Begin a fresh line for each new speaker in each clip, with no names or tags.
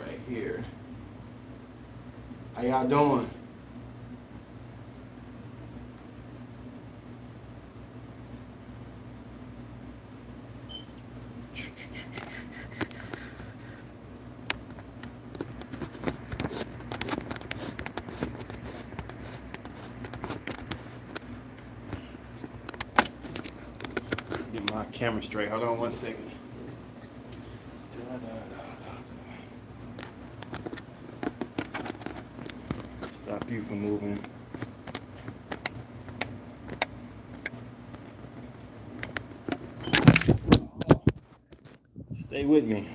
right here. How y'all doing? Get my camera straight. Hold on 1 second. Stop you from moving. Stay with me.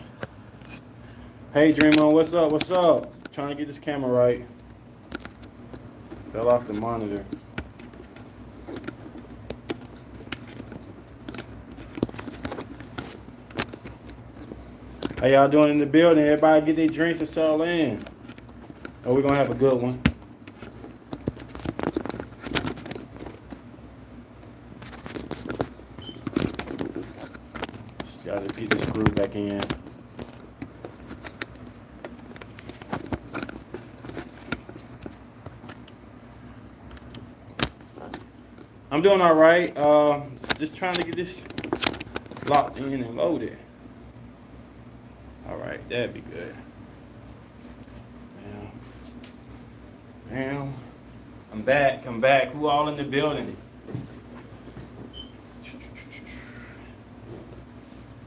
Hey, Dream On, what's up? What's up? Trying to get this camera right. Fell off the monitor. How y'all doing in the building? Everybody get their drinks and settle in. Oh, we're gonna have a good one. Just gotta get this groove back in. I'm doing all right. Just trying to get this locked in and loaded. All right, that'd be good. Now, I'm back. Who all in the building?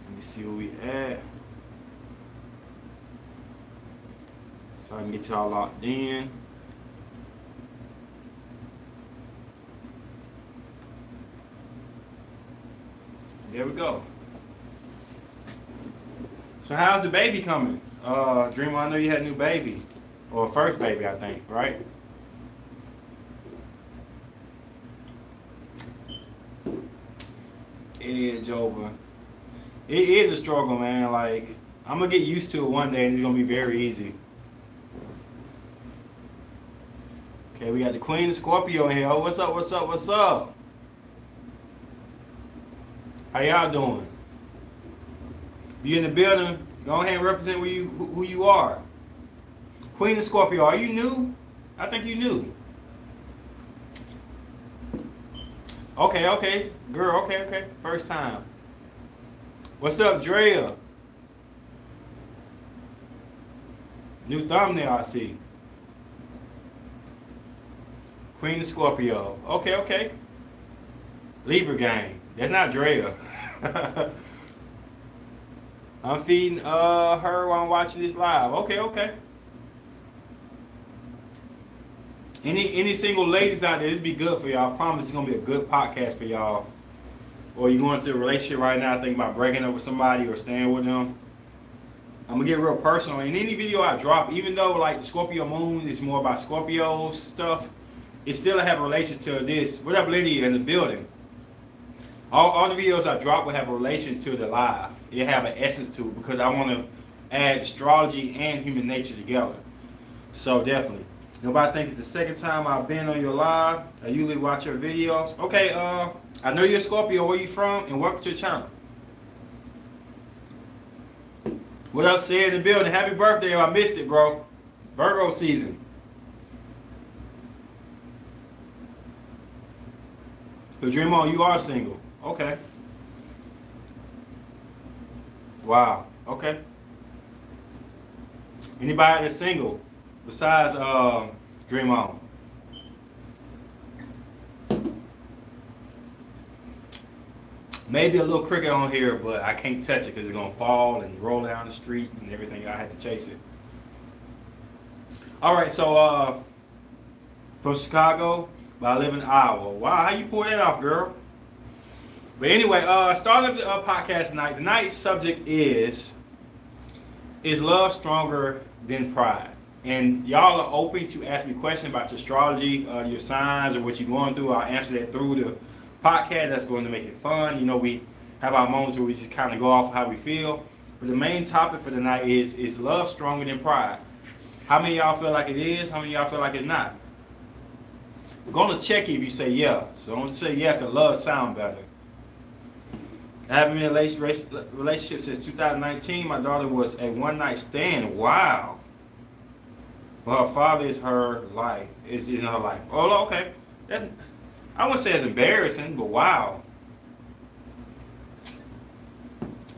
Let me see where we at. So I can get y'all locked in. There we go. So how's the baby coming? Dreamer, I know you had a new baby. Or first baby, I think, right? Edge over. It is a struggle, man. Like, I'm gonna get used to it one day and it's gonna be very easy. Okay, we got the Queen of Scorpio in here. Oh, what's up, what's up, what's up? How y'all doing? You in the building? Go ahead and represent who you are. Queen of Scorpio, are you new? I think you new. Okay. Girl, okay. First time. What's up, Drea? New thumbnail, I see. Queen of Scorpio. Okay. Libra gang. That's not Drea. I'm feeding her while I'm watching this live. Okay. Any single ladies out there, this be good for y'all. I promise it's gonna be a good podcast for y'all. Or you going into a relationship right now, thinking about breaking up with somebody or staying with them. I'm gonna get real personal. In any video I drop, even though like Scorpio Moon is more about Scorpio stuff, it still have a relation to this. What up, Lydia in the building? All the videos I drop will have a relation to the live. It have an essence to it because I want to add astrology and human nature together. So definitely. Nobody think it's the second time I've been on your live. I usually watch your videos. Okay, I know you're a Scorpio. Where you from? And welcome to the channel. What up, Sid in the building? Happy birthday. I missed it, bro. Virgo season. But Dream On, you are single. Okay. Wow. Okay. Anybody that's single besides Dream On? Maybe a little cricket on here, but I can't touch it because it's gonna fall and roll down the street and everything. I had to chase it. All right, so from Chicago, but I live in Iowa. Wow, how you pull that off, girl? But anyway, starting the podcast tonight. Tonight's subject is love stronger than pride? And y'all are open to ask me questions about your astrology, your signs, or what you're going through. I'll answer that through the podcast. That's going to make it fun. You know, we have our moments where we just kind of go off of how we feel. But the main topic for tonight is love stronger than pride? How many of y'all feel like it is? How many of y'all feel like it's not? We're going to check you if you say yeah. So don't say yeah because love sound better. I haven't been in a relationship since 2019. My daughter was a one night stand. Wow. But her father is her life. Is in her life. Oh, okay. That, I wouldn't say it's embarrassing, but wow.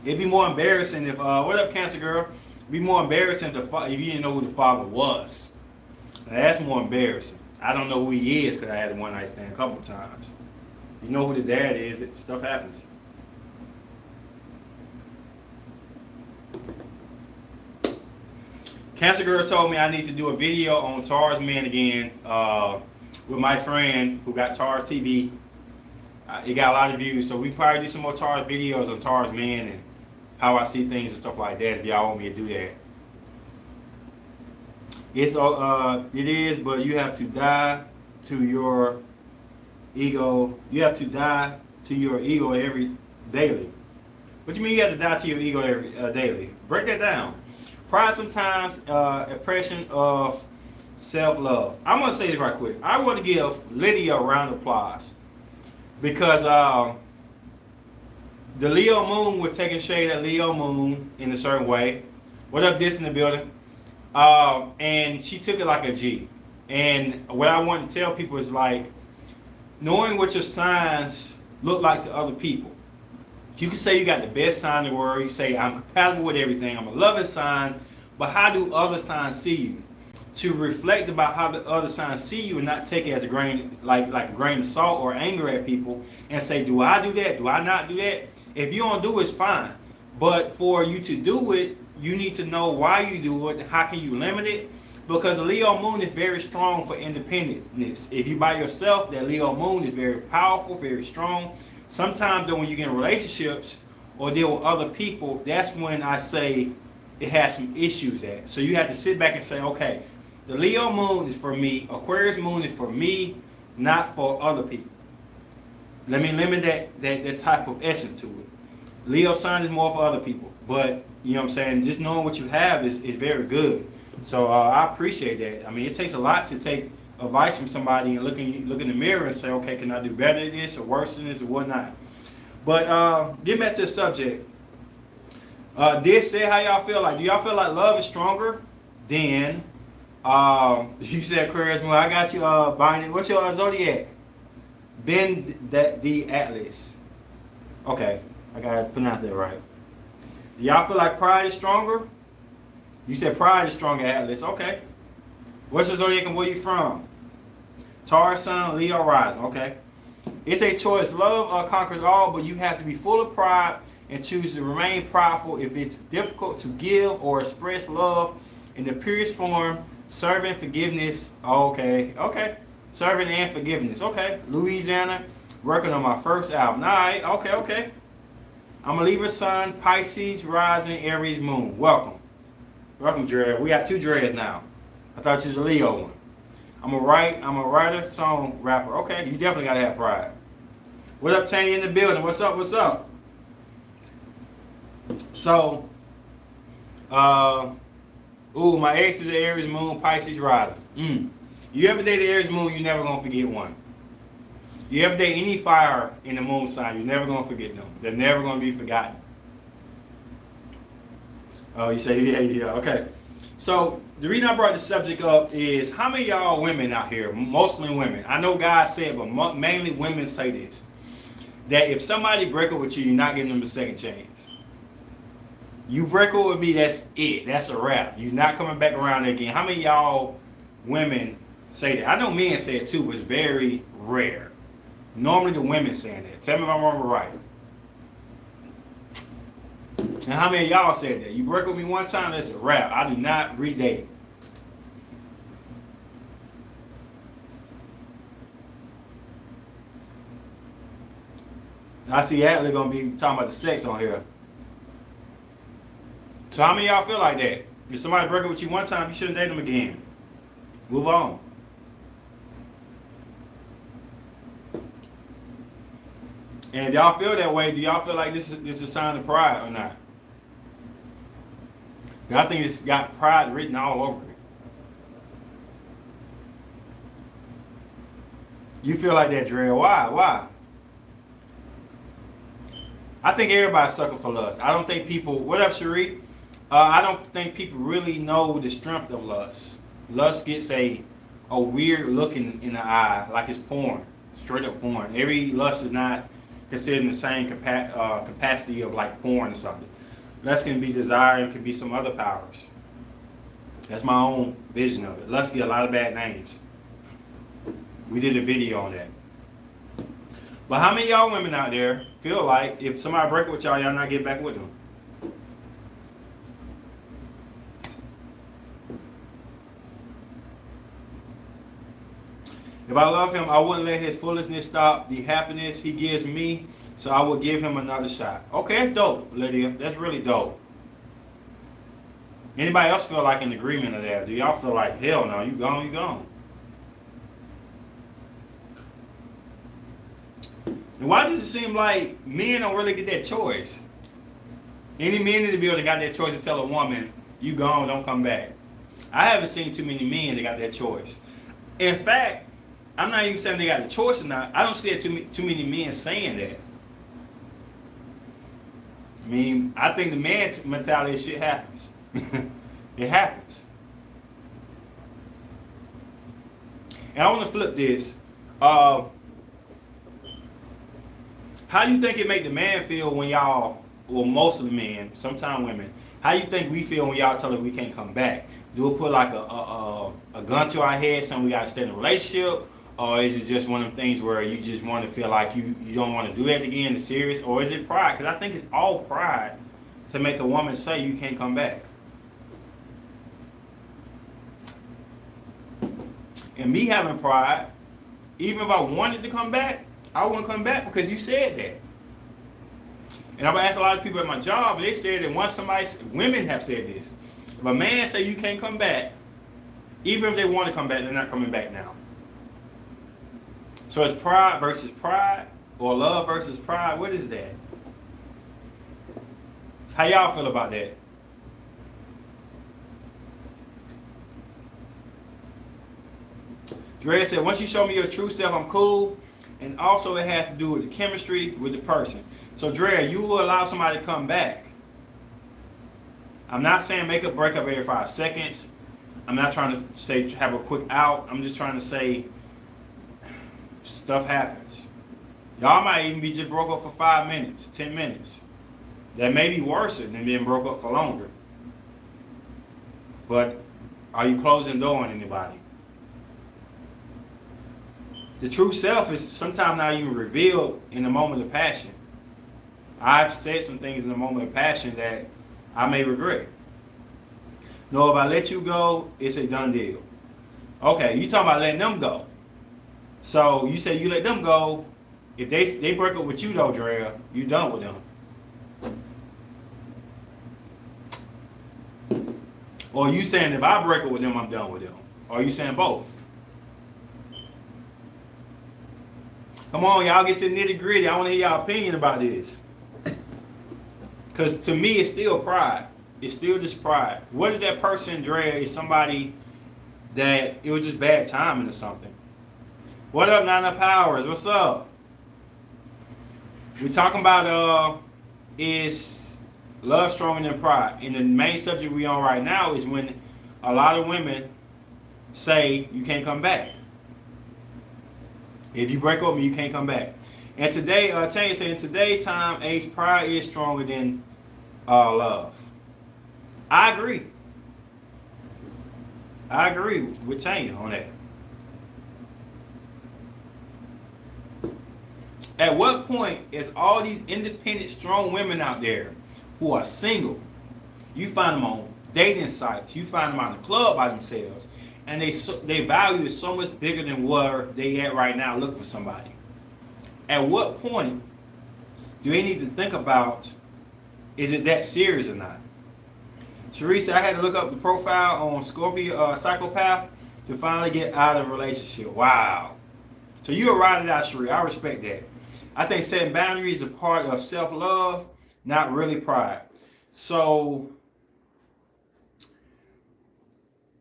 It'd be more embarrassing if what up, Cancer Girl? It'd be more embarrassing if you didn't know who the father was. Now, that's more embarrassing. I don't know who he is because I had a one night stand a couple times. You know who the dad is, stuff happens. Cancer Girl told me I need to do a video on Tars Men again with my friend who got Tars TV. It got a lot of views, so we probably do some more Tars videos on Tars Men and how I see things and stuff like that. If y'all want me to do that, it is, but you have to die to your ego. You have to die to your ego daily. What do you mean you have to die to your ego daily? Break that down. Pride sometimes oppression of self-love. I'm gonna say this right quick. I want to give Lydia a round of applause because the Leo Moon was taking shade at Leo Moon in a certain way. What up, this in the building? And she took it like a G. And what I want to tell people is like knowing what your signs look like to other people. You can say you got the best sign in the world. You say I'm compatible with everything. I'm a loving sign. But how do other signs see you? To reflect about how the other signs see you and not take it as a grain, like a grain of salt or anger at people and say, do I do that? Do I not do that? If you don't do it, it's fine. But for you to do it, you need to know why you do it. How can you limit it? Because the Leo Moon is very strong for independentness. If you by yourself, that Leo Moon is very powerful, very strong. Sometimes though, when you get in relationships or deal with other people, that's when I say it has some issues at. So you have to sit back and say, okay, the Leo Moon is for me. Aquarius Moon is for me, not for other people. Let me limit that type of essence to it. Leo sign is more for other people. But, you know what I'm saying, just knowing what you have is very good. So I appreciate that. I mean, it takes a lot to take advice from somebody and look in the mirror and say, okay, can I do better than this or worse than this or whatnot? But get back to the subject. Did say how y'all feel like? Do y'all feel like love is stronger than you said Aquarius Moon? I got you binding. What's your zodiac? Ben the Atlas. Okay, I gotta pronounce that right. Do y'all feel like pride is stronger? You said pride is stronger, Atlas. Okay. What's your zodiac and where you from? Taurus Sun, Leo rising. Okay. It's a choice. Love conquers all, but you have to be full of pride and choose to remain prideful if it's difficult to give or express love in the purest form. Serving forgiveness. Okay. Okay. Serving and forgiveness. Okay. Louisiana, working on my first album. All right. Okay. Okay. I'm a Libra Sun, Pisces rising, Aries Moon. Welcome. Welcome, Dre. We got two Dre's now. I thought you was a Leo one. I'm a writer, song, rapper. Okay, you definitely gotta have pride. What up, Tanya in the building? What's up? What's up? So, my ex is an Aries Moon, Pisces rising. You ever date an Aries Moon, you're never gonna forget one. You ever date any fire in the moon sign, you're never gonna forget them. They're never gonna be forgotten. Oh, you say, yeah, okay. So, the reason I brought this subject up is how many of y'all women out here, mostly women, I know guys say it, but mainly women say this, that if somebody break up with you, you're not giving them a second chance. You break up with me, that's it. That's a wrap. You're not coming back around again. How many of y'all women say that? I know men say it too, but it's very rare. Normally the women saying that. Tell me if I'm wrong or right. And how many of y'all said that? You break with me one time, that's a wrap. I do not redate. I see Atlee gonna be talking about the sex on here. So how many of y'all feel like that? If somebody break up with you one time, you shouldn't date them again. Move on. And if y'all feel that way, do y'all feel like this is a sign of pride or not? I think it's got pride written all over it. You feel like that, Dre? Why? Why? I think everybody's sucker for lust. I don't think people. What up, Sheree? I don't think people really know the strength of lust. Lust gets a weird look in the eye, like it's porn, straight up porn. Every lust is not considered in the same capacity of like porn or something. Lust can be desire and can be some other powers. That's my own vision of it. Lust get a lot of bad names. We did a video on that. But how many of y'all women out there feel like if somebody break with y'all, y'all not getting back with them? If I love him, I wouldn't let his foolishness stop the happiness he gives me, so I would give him another shot. Okay, that's dope, Lydia. That's really dope. Anybody else feel like in agreement of that? Do y'all feel like, hell no, you gone, you gone? And why does it seem like men don't really get that choice? Any men in the building got that choice to tell a woman, you gone, don't come back. I haven't seen too many men that got that choice. In fact, I'm not even saying they got a choice or not. I don't see too many men saying that. I mean, I think the man's mentality shit happens. It happens. And I want to flip this. How do you think it make the man feel when y'all, well, most of the men, sometimes women, how you think we feel when y'all tell us we can't come back? Do it put like a gun to our head, saying we got to stay in a relationship? Or is it just one of them things where you just want to feel like you don't want to do that again, it's serious? Or is it pride? Because I think it's all pride to make a woman say you can't come back. And me having pride, even if I wanted to come back, I wouldn't come back because you said that. And I've asked a lot of people at my job, and they said that once women have said this, if a man say you can't come back, even if they want to come back, they're not coming back now. So it's pride versus pride, or love versus pride. What is that? How y'all feel about that? Dre said, once you show me your true self, I'm cool. And also it has to do with the chemistry with the person. So Dre, you will allow somebody to come back. I'm not saying make a breakup every 5 seconds. I'm not trying to say have a quick out. I'm just trying to say stuff happens. Y'all might even be just broke up for 5 minutes, 10 minutes. That may be worse than being broke up for longer. But are you closing the door on anybody? The true self is sometimes not even revealed in the moment of passion. I've said some things in the moment of passion that I may regret. No, if I let you go, it's a done deal. Okay, you talking about letting them go. So you say you let them go. If they break up with you though, Drea, you done with them. Or you saying if I break up with them, I'm done with them. Or you saying both? Come on, y'all get to the nitty gritty. I want to hear y'all opinion about this. Because to me, it's still pride. It's still just pride. What if that person, Drea, is somebody that it was just bad timing or something? What up, Nana Powers? What's up? We're talking about is love stronger than pride? And the main subject we on right now is when a lot of women say you can't come back. If you break up with me, you can't come back. And today, Tanya said, in today's time, age, pride is stronger than love. I agree. I agree with Tanya on that. At what point is all these independent, strong women out there who are single, you find them on dating sites, you find them out in the club by themselves, and they value is so much bigger than where they at right now looking for somebody. At what point do they need to think about, is it that serious or not? Teresa, I had to look up the profile on Scorpio Psychopath to finally get out of a relationship. Wow. So you're ride it out, Sheree. I respect that. I think setting boundaries is a part of self-love, not really pride. So,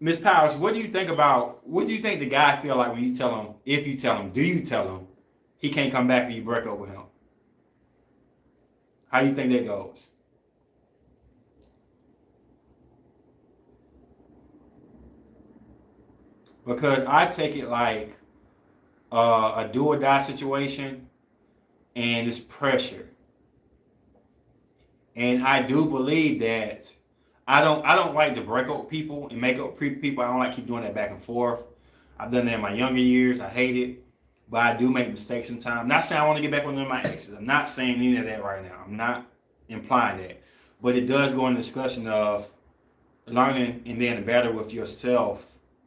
Ms. Powers, what do you think the guy feel like when you tell him, if you tell him, do you tell him he can't come back and you break up with him? How do you think that goes? Because I take it like a do or die situation, and it's pressure. And I do believe that I don't like to break up people and make up people. I don't like keep doing that back and forth. I've done that in my younger years. I hate it. But I do make mistakes sometimes. Not saying I want to get back with one of my exes. I'm not saying any of that right now. I'm not implying that. But it does go in the discussion of learning and being better with yourself,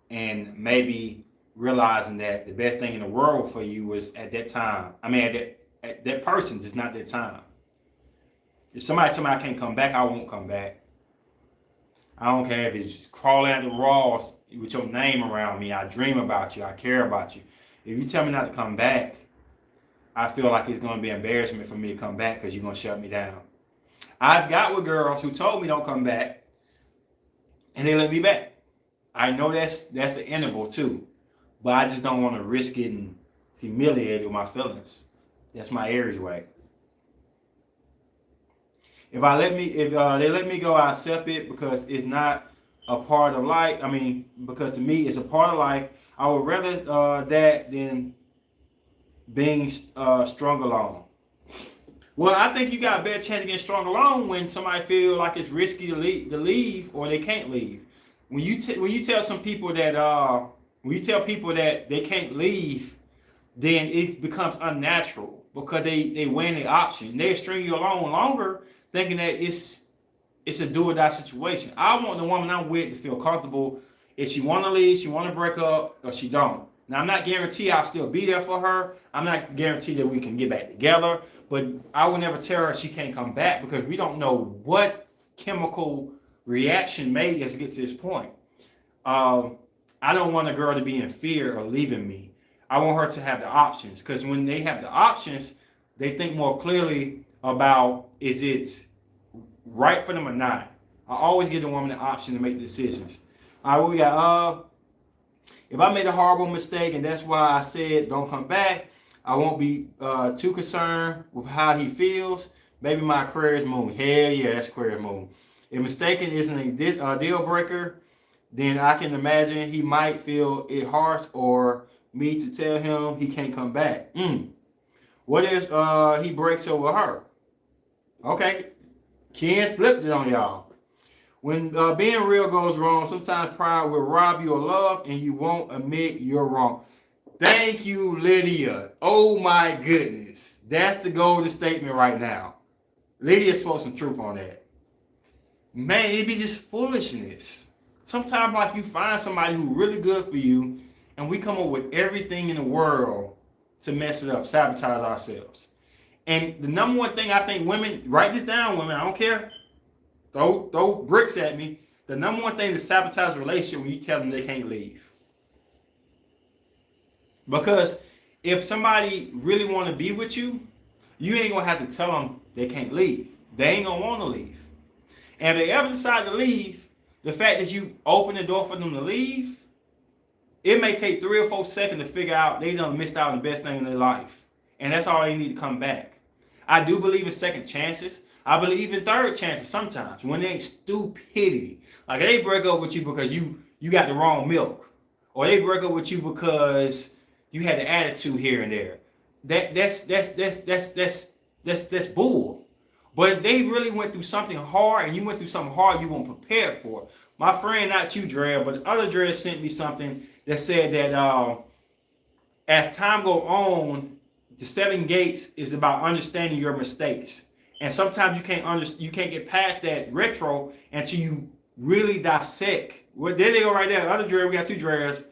and maybe realizing that the best thing in the world for you is at that time. I mean, at that person's is not their time. If somebody tell me I can't come back, I won't come back. I don't care if it's crawling out the walls with your name around me. I dream about you. I care about you. If you tell me not to come back, I feel like it's going to be embarrassment for me to come back because you're going to shut me down. I've got with girls who told me don't come back, and they let me back. I know that's an interval too, but I just don't want to risk getting humiliated with my feelings. That's my Aries way. If they let me go, I accept it because it's not a part of life. I mean, because to me it's a part of life. I would rather that than being strung along. Well, I think you got a better chance of getting strung along when somebody feel like it's risky to leave or they can't leave. When you tell some people that when you tell people that they can't leave, then it becomes unnatural because they weighing the option. They string you along longer, thinking that it's a do or die situation. I want the woman I'm with to feel comfortable. If she want to leave, she want to break up, or she don't. Now, I'm not guaranteed I'll still be there for her. I'm not guaranteed that we can get back together. But I will never tell her she can't come back because we don't know what chemical reaction made us get to this point. I don't want a girl to be in fear of leaving me. I want her to have the options, because when they have the options, they think more clearly about is it right for them or not. I always give the woman the option to make decisions. All right, what we got? If I made a horrible mistake and that's why I said don't come back, I won't be too concerned with how he feels. Maybe my Aquarius moon. Hell yeah, that's Aquarius moon. If mistaken isn't a deal breaker, then I can imagine he might feel it harsh or me to tell him he can't come back. What if he breaks over her? Okay, Ken flipped it on y'all. When being real goes wrong, sometimes pride will rob you of love and you won't admit you're wrong. Thank you, Lydia. Oh my goodness. That's the golden statement right now. Lydia spoke some truth on that. Man, it be just foolishness. Sometimes like you find somebody who's really good for you and we come up with everything in the world to mess it up, sabotage ourselves. And the number one thing I think women, write this down, women, I don't care. Throw bricks at me. The number one thing to sabotage a relationship when you tell them they can't leave. Because if somebody really want to be with you, you ain't going to have to tell them they can't leave. They ain't going to want to leave. And if they ever decide to leave, the fact that you open the door for them to leave, it may take 3 or 4 seconds to figure out they done missed out on the best thing in their life. And that's all they need to come back. I do believe in second chances. I believe in third chances sometimes when they stupidity. Like they break up with you because you got the wrong milk. Or they break up with you because you had the attitude here and there. That's bull. But they really went through something hard, and you went through something hard you weren't prepared for. My friend, not you, Dre, but the other Dre sent me something that said that as time goes on, the 7 gates is about understanding your mistakes. And sometimes you can't get past that retro until you really dissect. Well, there they go right there. Other Dre, we got 2 Dre's.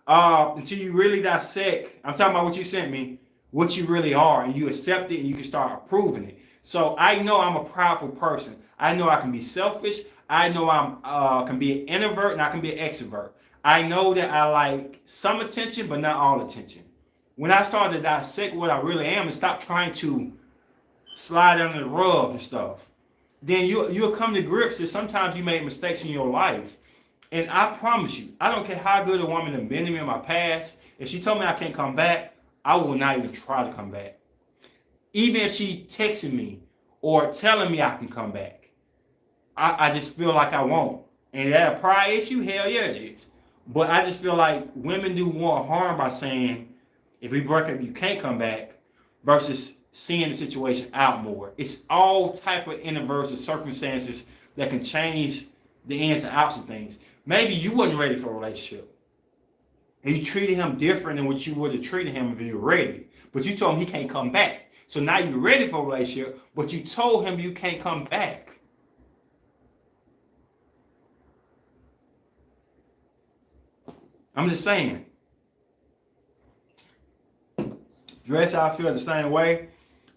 Until you really dissect, I'm talking about what you sent me, what you really are, and you accept it and you can start approving it. So I know I'm a prideful person. I know I can be selfish. I know I can be an introvert and I can be an extrovert. I know that I like some attention, but not all attention. When I start to dissect what I really am and stop trying to slide under the rug and stuff, then you'll come to grips that sometimes you made mistakes in your life. And I promise you, I don't care how good a woman has been to me in my past, if she told me I can't come back, I will not even try to come back. Even if she texted me or telling me I can come back. I just feel like I won't. And that a pride issue? Hell yeah, it is. But I just feel like women do more harm by saying, if we break up, you can't come back, versus seeing the situation out more. It's all type of inverse circumstances that can change the ins and outs of things. Maybe you wasn't ready for a relationship, and you treated him different than what you would have treated him if you were ready. But you told him he can't come back. So now you're ready for a relationship, but you told him you can't come back. I'm just saying. Dress, I feel the same way.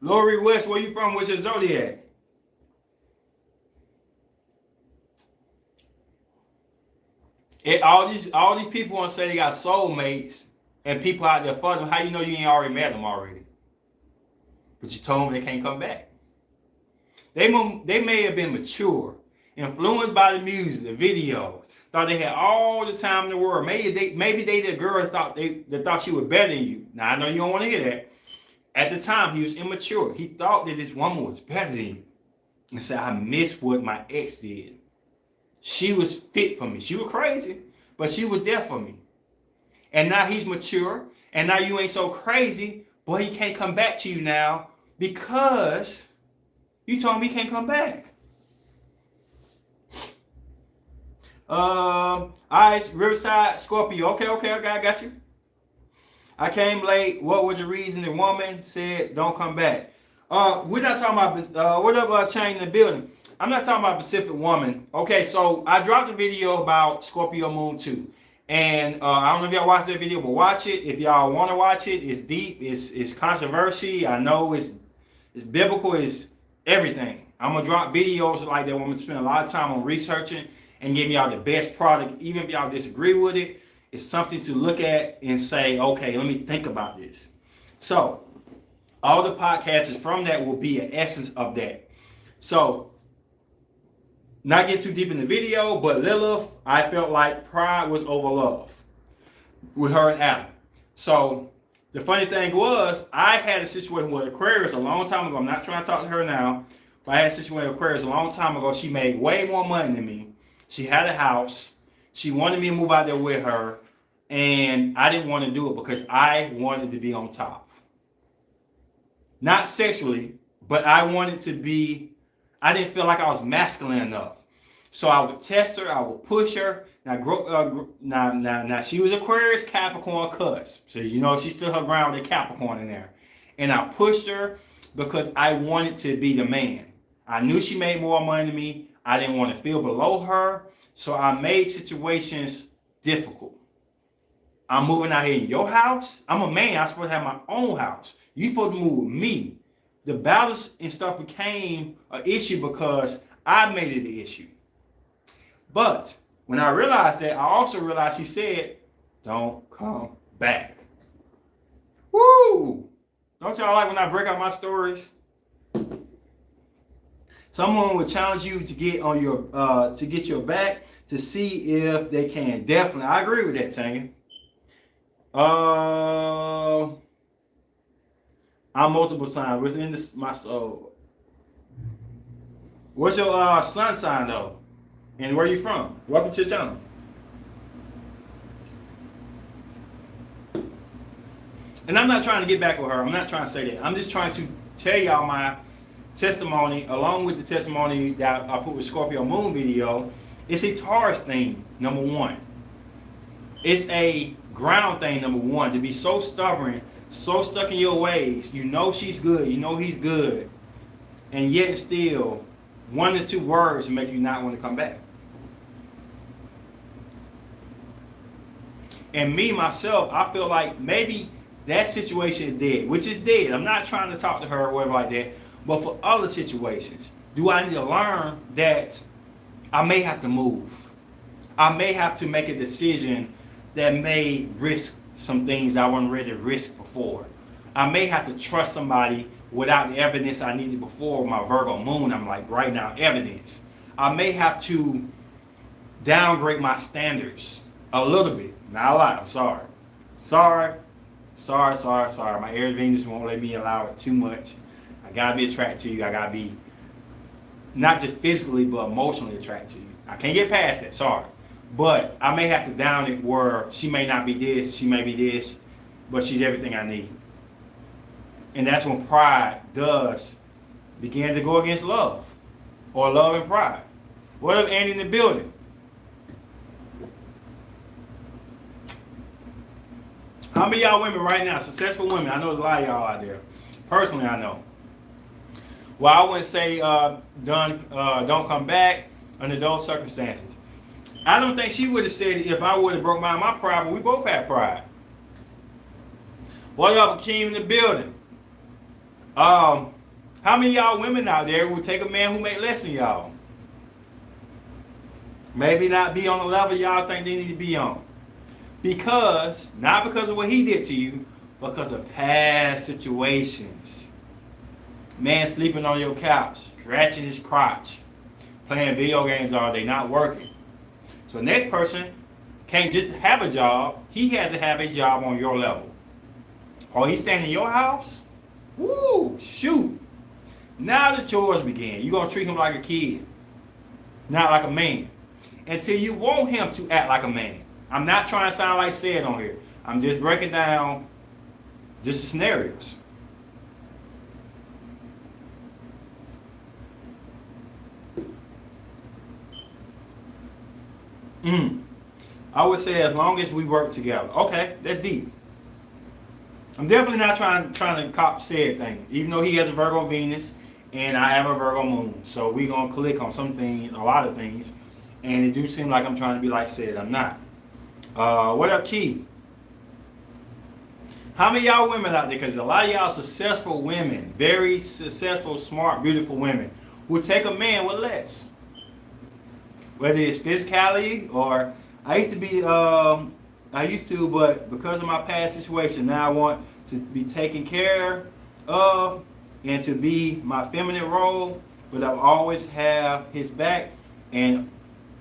Lori West, where you from? What's your zodiac? All these people want to say they got soulmates and people out there for them. How you know you ain't already met them already? But you told them they can't come back. They may have been mature, influenced by the music, the videos, thought they had all the time in the world. Maybe they the girl that thought she was better than you. Now I know you don't want to hear that. At the time, he was immature. He thought that this woman was better than you. And said, I miss what my ex did. She was fit for me. She was crazy, but she was there for me. And now he's mature, and now you ain't so crazy, but he can't come back to you now because you told him he can't come back. All right, Riverside, Scorpio. Okay, I got you. I came late. What was the reason the woman said don't come back? We're not talking about what up, change the building. I'm not talking about a specific woman. Okay, so I dropped a video about Scorpio Moon 2. And I don't know if y'all watched that video, but watch it. If y'all want to watch it, it's deep, it's controversy. I know it's biblical, it's everything. I'm going to drop videos like that. I'm going to spend a lot of time on researching and giving y'all the best product. Even if y'all disagree with it, it's something to look at and say, okay, let me think about this. So all the podcasts from that will be an essence of that. So not get too deep in the video, but Lilith, I felt like pride was over love with her and Adam. So the funny thing was, I had a situation with Aquarius a long time ago. I'm not trying to talk to her now, but I had a situation with Aquarius a long time ago. She made way more money than me. She had a house. She wanted me to move out there with her, and I didn't want to do it because I wanted to be on top. Not sexually, but I wanted to be, I didn't feel like I was masculine enough. So I would test her, I would push her. Now she was Aquarius, Capricorn, Cusp. So you know she stood her ground with a Capricorn in there. And I pushed her because I wanted to be the man. I knew she made more money than me. I didn't want to feel below her. So I made situations difficult. I'm moving out here in your house. I'm a man. I'm supposed to have my own house. You're supposed to move with me. The battles and stuff became an issue because I made it an issue. But when I realized that, I also realized she said, don't come back. Woo! Don't y'all like when I break out my stories? Someone will challenge you to get on your to get your back to see if they can. Definitely, I agree with that, Tanya. I'm multiple signs. What's in this my soul? What's your sun sign though? And where you from? Welcome to the channel. And I'm not trying to get back with her. I'm not trying to say that. I'm just trying to tell y'all my testimony, along with the testimony that I put with Scorpio Moon video. It's a Taurus thing, number one. It's a ground thing, number one. To be so stubborn, so stuck in your ways. You know she's good. You know he's good. And yet still, one or two words make you not want to come back. And me, myself, I feel like maybe that situation is dead, which is dead. I'm not trying to talk to her or whatever like that. But for other situations, do I need to learn that I may have to move? I may have to make a decision that may risk some things I wasn't ready to risk before. I may have to trust somebody without the evidence I needed before. With my Virgo moon, I'm like, right now, evidence. I may have to downgrade my standards a little bit. Not a lot, I'm sorry. Sorry. My Aries Venus won't let me allow it too much. I gotta be attracted to you. I gotta be not just physically but emotionally attracted to you. I can't get past that, sorry. But I may have to down it where she may not be this, she may be this, but she's everything I need. And that's when pride does begin to go against love, or love and pride. What up, Andy in the building? How many of y'all women right now, successful women, I know there's a lot of y'all out there. Personally, I know. Well, I wouldn't say don't come back under those circumstances. I don't think she would have said it if I would have broke my pride, but we both had pride. What up, Akeem in the building? How many of y'all women out there would take a man who make less than y'all? Maybe not be on the level y'all think they need to be on. Not because of what he did to you, but because of past situations. Man sleeping on your couch, scratching his crotch, playing video games all day, not working. So the next person can't just have a job, he has to have a job on your level. Or he's staying in your house? Woo, shoot. Now the chores begin. You're going to treat him like a kid, not like a man. Until you want him to act like a man. I'm not trying to sound like Sid on here. I'm just breaking down just the scenarios. I would say as long as we work together. Okay, that's deep. I'm definitely not trying to cop Sid thing. Even though he has a Virgo Venus and I have a Virgo Moon. So we're going to click on some things, a lot of things. And it do seem like I'm trying to be like Sid. I'm not. What up, Key? How many of y'all women out there, because a lot of y'all successful women, very successful, smart, beautiful women, will take a man with less. Whether it's physicality or but because of my past situation, now I want to be taken care of and to be my feminine role, but I'll always have his back and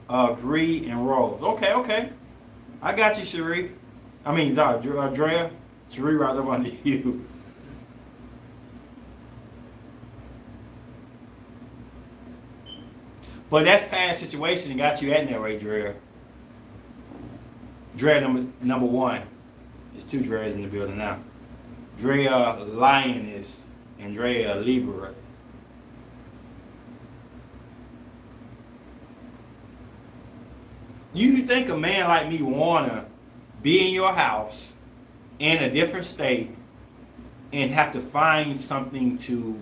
agree in roles. Okay. I got you, Cherie. Drea. Cherie right up under you. But that's past situation and got you at that way, Drea. Drea number one. There's two Dreas in the building now. Drea Lioness and Drea Libra. You think a man like me wanna be in your house in a different state and have to find something to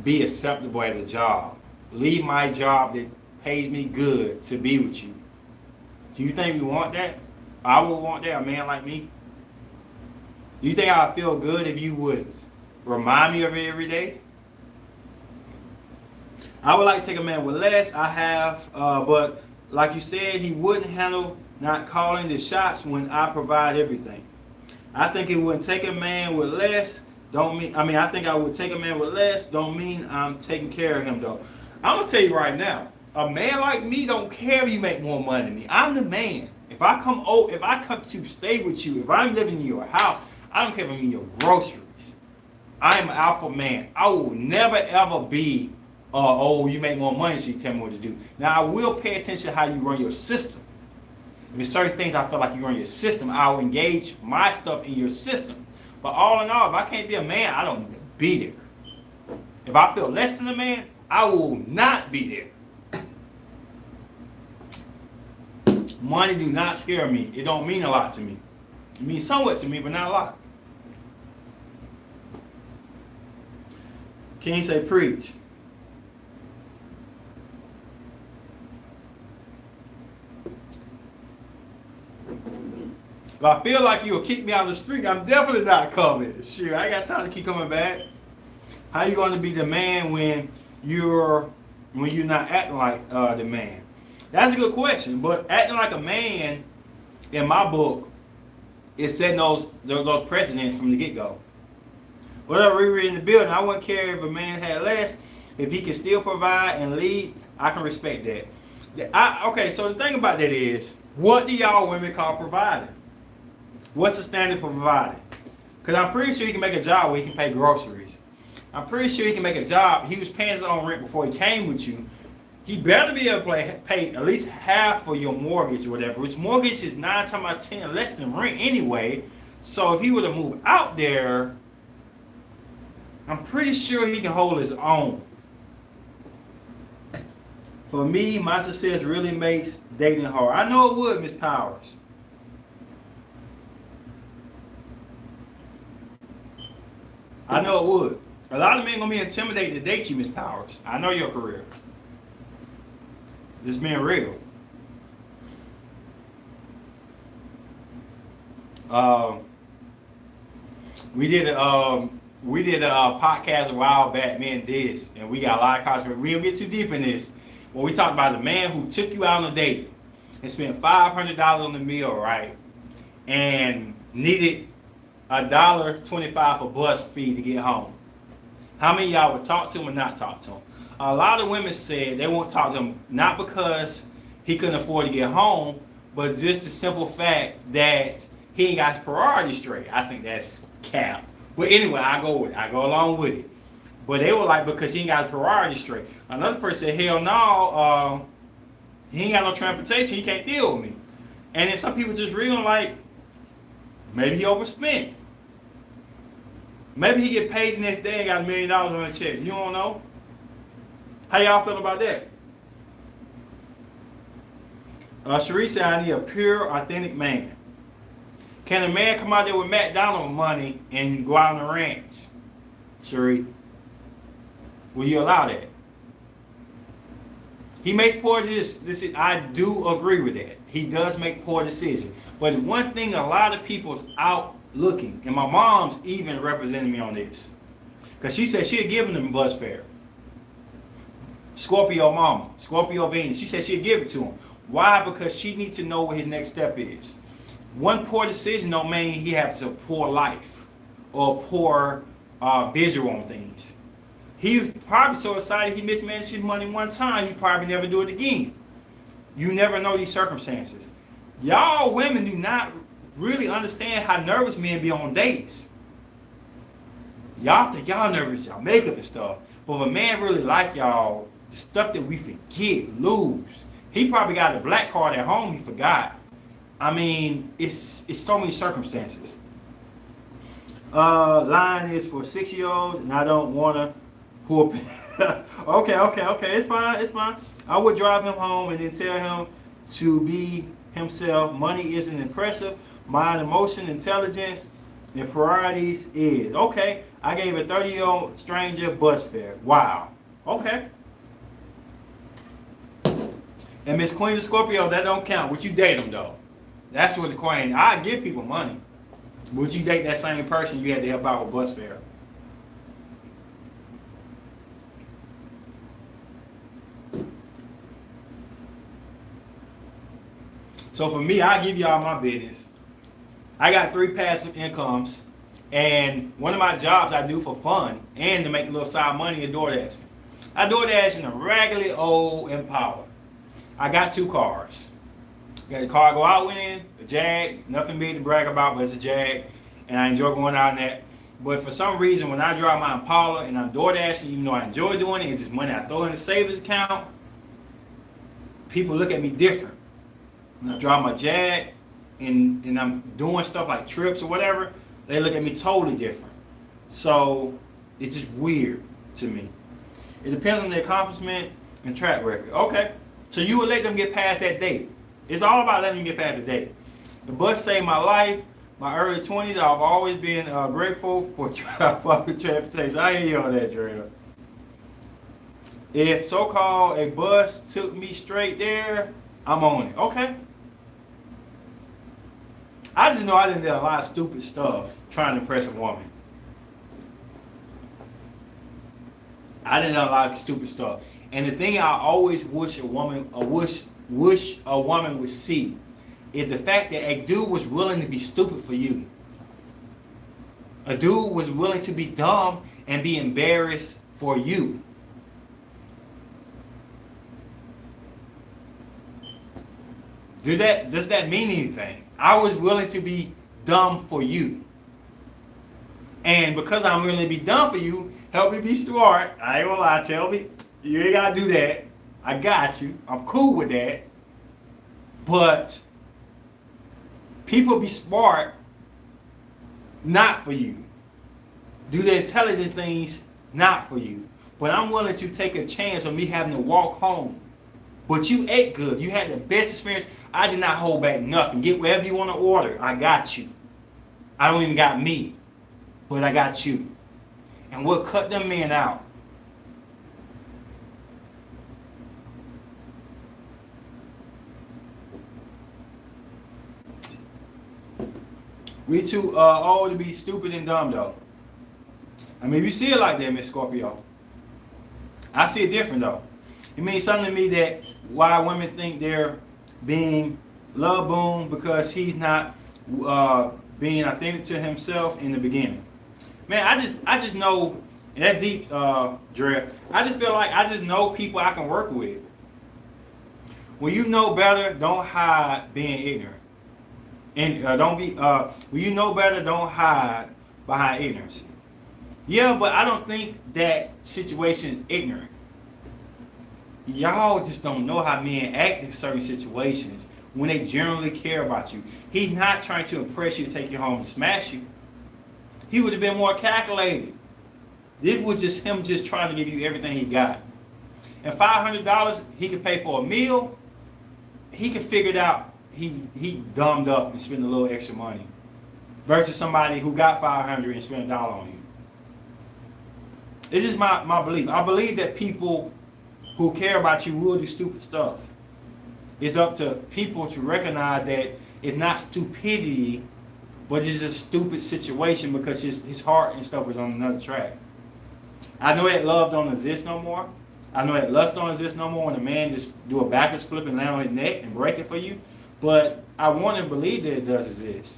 be acceptable as a job? Leave my job that pays me good to be with you. Do you think we want that? I would want that, a man like me. Do you think I'd feel good if you would remind me of it every day? I would like to take a man with less. I have, but like you said, he wouldn't handle not calling the shots when I provide everything. I think it wouldn't take a man with less. I think I would take a man with less. Don't mean I'm taking care of him though. I'm gonna tell you right now, a man like me don't care if you make more money than me. I'm the man. If I come to stay with you, if I'm living in your house, I don't care if I'm in your groceries. I am an alpha man. I will never ever be, you make more money, so you tell me what to do. Now I will pay attention to how you run your system. If there's certain things I feel like you run your system, I will engage my stuff in your system. But all in all, if I can't be a man, I don't need to be there. If I feel less than a man, I will not be there. Money do not scare me. It don't mean a lot to me. It means somewhat to me, but not a lot. King say preach. If I feel like you'll kick me out of the street, I'm definitely not coming. Sure, I got time to keep coming back. How you going to be the man when you're not acting like the man? That's a good question. But acting like a man, in my book, is setting those precedents from the get-go. Whatever we read in the building, I wouldn't care if a man had less. If he can still provide and lead, I can respect that. Okay, so the thing about that is, what do y'all women call providing? What's the standard for providing? Because I'm pretty sure you can make a job where you can pay groceries. I'm pretty sure he can make a job. He was paying his own rent before he came with you. He better be able to pay at least half of your mortgage or whatever, which mortgage is 9 times out of 10 less than rent anyway. So if he were to move out there, I'm pretty sure he can hold his own. For me, my success really makes dating hard. I know it would, Miss Powers. I know it would. A lot of men gonna be intimidated to date you, Miss Powers. I know your career. Just being real. We did a podcast a while back, me and Diz, and we got a lot of controversy. We don't get too deep in this. When we talked about the man who took you out on a date and spent $500 on the meal, right? And needed $1.25 for bus fee to get home. How many of y'all would talk to him or not talk to him? A lot of women said they won't talk to him, not because he couldn't afford to get home, but just the simple fact that he ain't got his priorities straight. I think that's cap. But anyway, I go along with it. But they were like, because he ain't got his priorities straight. Another person said, hell no, he ain't got no transportation, he can't deal with me. And then some people just really like, maybe he overspent. Maybe he get paid the next day and got $1 million on a check. You don't know? How y'all feel about that? Cherie said, I need a pure, authentic man. Can a man come out there with McDonald's money and go out on the ranch? Cherie, will you allow that? He makes poor decisions. I do agree with that. He does make poor decisions. But one thing a lot of people's out looking, and my mom's even representing me on this, because she said she had given him bus fare. Scorpio mama, Scorpio Venus, she said she'd give it to him. Why? Because she needs to know what his next step is. One poor decision don't mean he has a poor life or a poor visual on things. He was probably so excited he mismanaged his money one time, he probably never do it again. You never know these circumstances. Y'all women do not really understand how nervous men be on dates. Y'all think y'all nervous, y'all makeup and stuff. But if a man really like y'all, the stuff that we forget, lose. He probably got a black card at home he forgot. I mean, it's so many circumstances. Line is for 6-year-olds, and I don't want to whoop. Okay. It's fine. I would drive him home and then tell him to be himself. Money isn't impressive. Mind, emotion, intelligence, and priorities is. Okay, I gave a 30-year-old stranger bus fare. Wow. Okay. And Miss Queen of Scorpio, that don't count. Would you date him though? That's what the Queen. I give people money. Would you date that same person you had to help out with bus fare? So for me, I give y'all my business. I got 3 passive incomes, and one of my jobs I do for fun and to make a little side money is DoorDash. I DoorDash in a raggedy old Impala. I got 2 cars. Got a car I go out in, a Jag, nothing big to brag about, but it's a Jag, and I enjoy going out in that. But for some reason, when I drive my Impala and I'm DoorDashing, even though I enjoy doing it, it's just money I throw in the savings account, people look at me different. When I drive my Jag and I'm doing stuff like trips or whatever, they look at me totally different. So it's just weird to me. It depends on the accomplishment and track record. Okay, so you would let them get past that date. It's all about letting them get past the date. The bus saved my life. My early 20s, I've always been grateful for public transportation. I hear you on that, Dre. If so-called a bus took me straight there, I'm on it. Okay. I just know I done did a lot of stupid stuff trying to impress a woman. I done done a lot of stupid stuff. And the thing I always wish a woman would see is the fact that a dude was willing to be stupid for you. A dude was willing to be dumb and be embarrassed for you. Does that mean anything? I was willing to be dumb for you. And because I'm willing to be dumb for you, Help me be smart. I ain't gonna lie. Tell me you ain't gotta do that. I got you. I'm cool with that. But people be smart, not for you. Do the intelligent things, not for you. But I'm willing to take a chance of me having to walk home. But you ate good. You had the best experience. I did not hold back nothing. Get whatever you want to order. I got you. I don't even got me, but I got you. And we'll cut them men out. We too old to be stupid and dumb though. I mean, if you see it like that, Miss Scorpio, I see it different though. It means something to me that why women think they're being love boom because he's not being authentic to himself in the beginning. Man, I just know, and that's deep, Dre. I just feel like I just know people I can work with. When you know better, don't hide being ignorant. And don't be when you know better, don't hide behind ignorance. Yeah, but I don't think that situation is ignorant. Y'all just don't know how men act in certain situations when they generally care about you. He's not trying to impress you to take you home and smash you. He would have been more calculated. This was just him just trying to give you everything he got. And $500 he could pay for a meal. He could figure it out. He dumbed up and spent a little extra money versus somebody who got $500 and spent $1 on you. It's just my belief. I believe that people who care about you will do stupid stuff. It's up to people to recognize that it's not stupidity, but it's just a stupid situation because his heart and stuff is on another track. I know that love don't exist no more. I know that lust don't exist no more when a man just do a backwards flip and land on his neck and break it for you. But I want to believe that it does exist.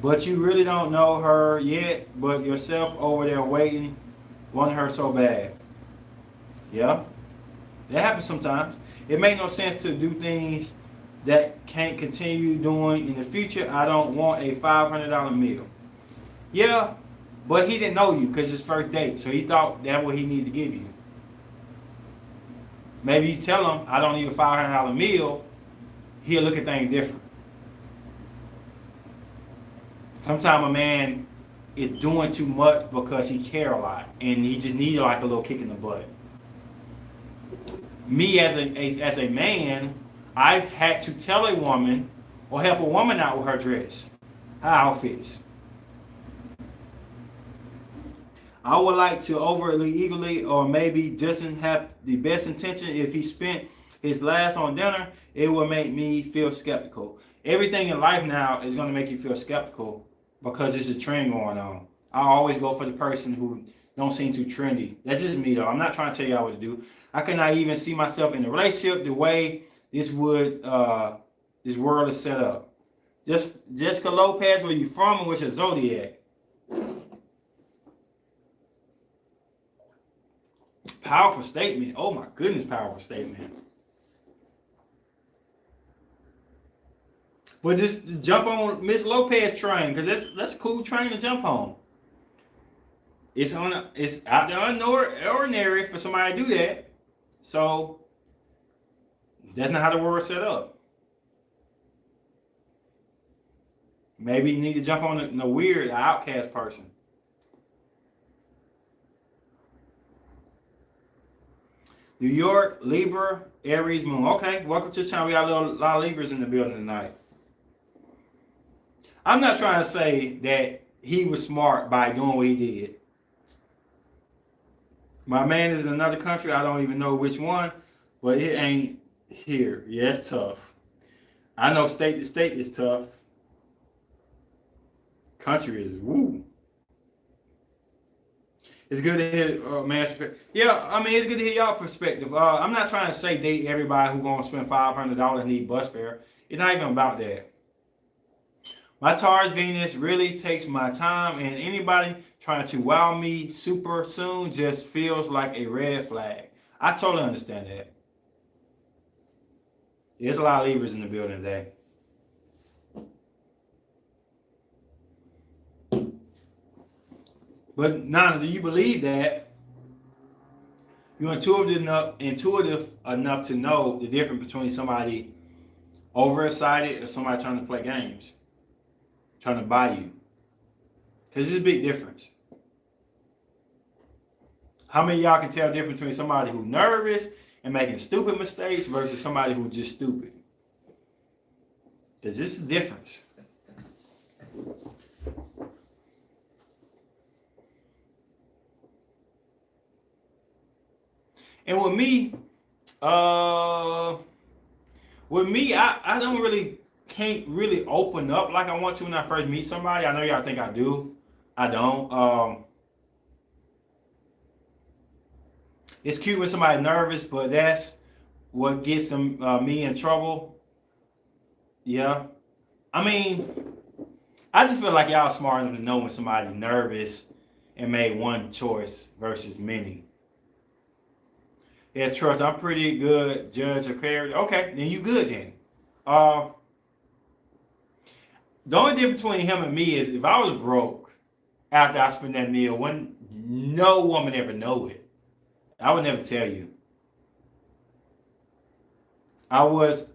But you really don't know her yet, but yourself over there waiting, want her so bad. Yeah, that happens sometimes. It makes no sense to do things that can't continue doing in the future. I don't want a $500 meal. Yeah, but he didn't know you because it's first date, so he thought that's what he needed to give you. Maybe you tell him, I don't need a $500 meal, he'll look at things different. Sometimes a man is doing too much because he cares a lot, and he just needed like a little kick in the butt. Me as a man, I've had to tell a woman or help a woman out with her dress, her outfits. I would like to overly eagerly or maybe just have the best intention. If he spent his last on dinner, it will make me feel skeptical. Everything in life now is going to make you feel skeptical because there's a trend going on. I always go for the person who don't seem too trendy. That's just me though. I'm not trying to tell y'all what to do. I cannot even see myself in a relationship the way this world is set up. Jessica Lopez, where you from and what's your zodiac? Powerful statement. Oh my goodness, powerful statement. But just jump on Miss Lopez train because that's a cool train to jump on. It's out there ordinary for somebody to do that. So that's not how the world's set up. Maybe you need to jump on the weird, outcast person. New York, Libra, Aries, Moon. Okay, welcome to the channel. We got a lot of Libras in the building tonight. I'm not trying to say that he was smart by doing what he did. My man is in another country. I don't even know which one, but it ain't here. Yeah, it's tough. I know state to state is tough. Country is woo. It's good to hear man's perspective. Yeah, I mean, it's good to hear y'all perspective. I'm not trying to say date everybody who's going to spend $500 and need bus fare. It's not even about that. My Taurus Venus really takes my time, and anybody trying to wow me super soon just feels like a red flag. I totally understand that. There's a lot of Libras in the building today. But Nana, do you believe that you're intuitive enough to know the difference between somebody overexcited or somebody trying to play games, trying to buy you? Because there's a big difference. How many of y'all can tell the difference between somebody who's nervous and making stupid mistakes versus somebody who's just stupid? There's just a difference. And I don't really, can't really open up like I want to when I first meet somebody. I know y'all think I do. I don't. It's cute when somebody's nervous, but that's what gets me in trouble. Yeah. I mean, I just feel like y'all smart enough to know when somebody's nervous and made one choice versus many. Yeah, trust. I'm pretty good judge of character. Okay, then you good then. The only difference between him and me is if I was broke after I spent that meal, no woman ever know it. I would never tell you. I was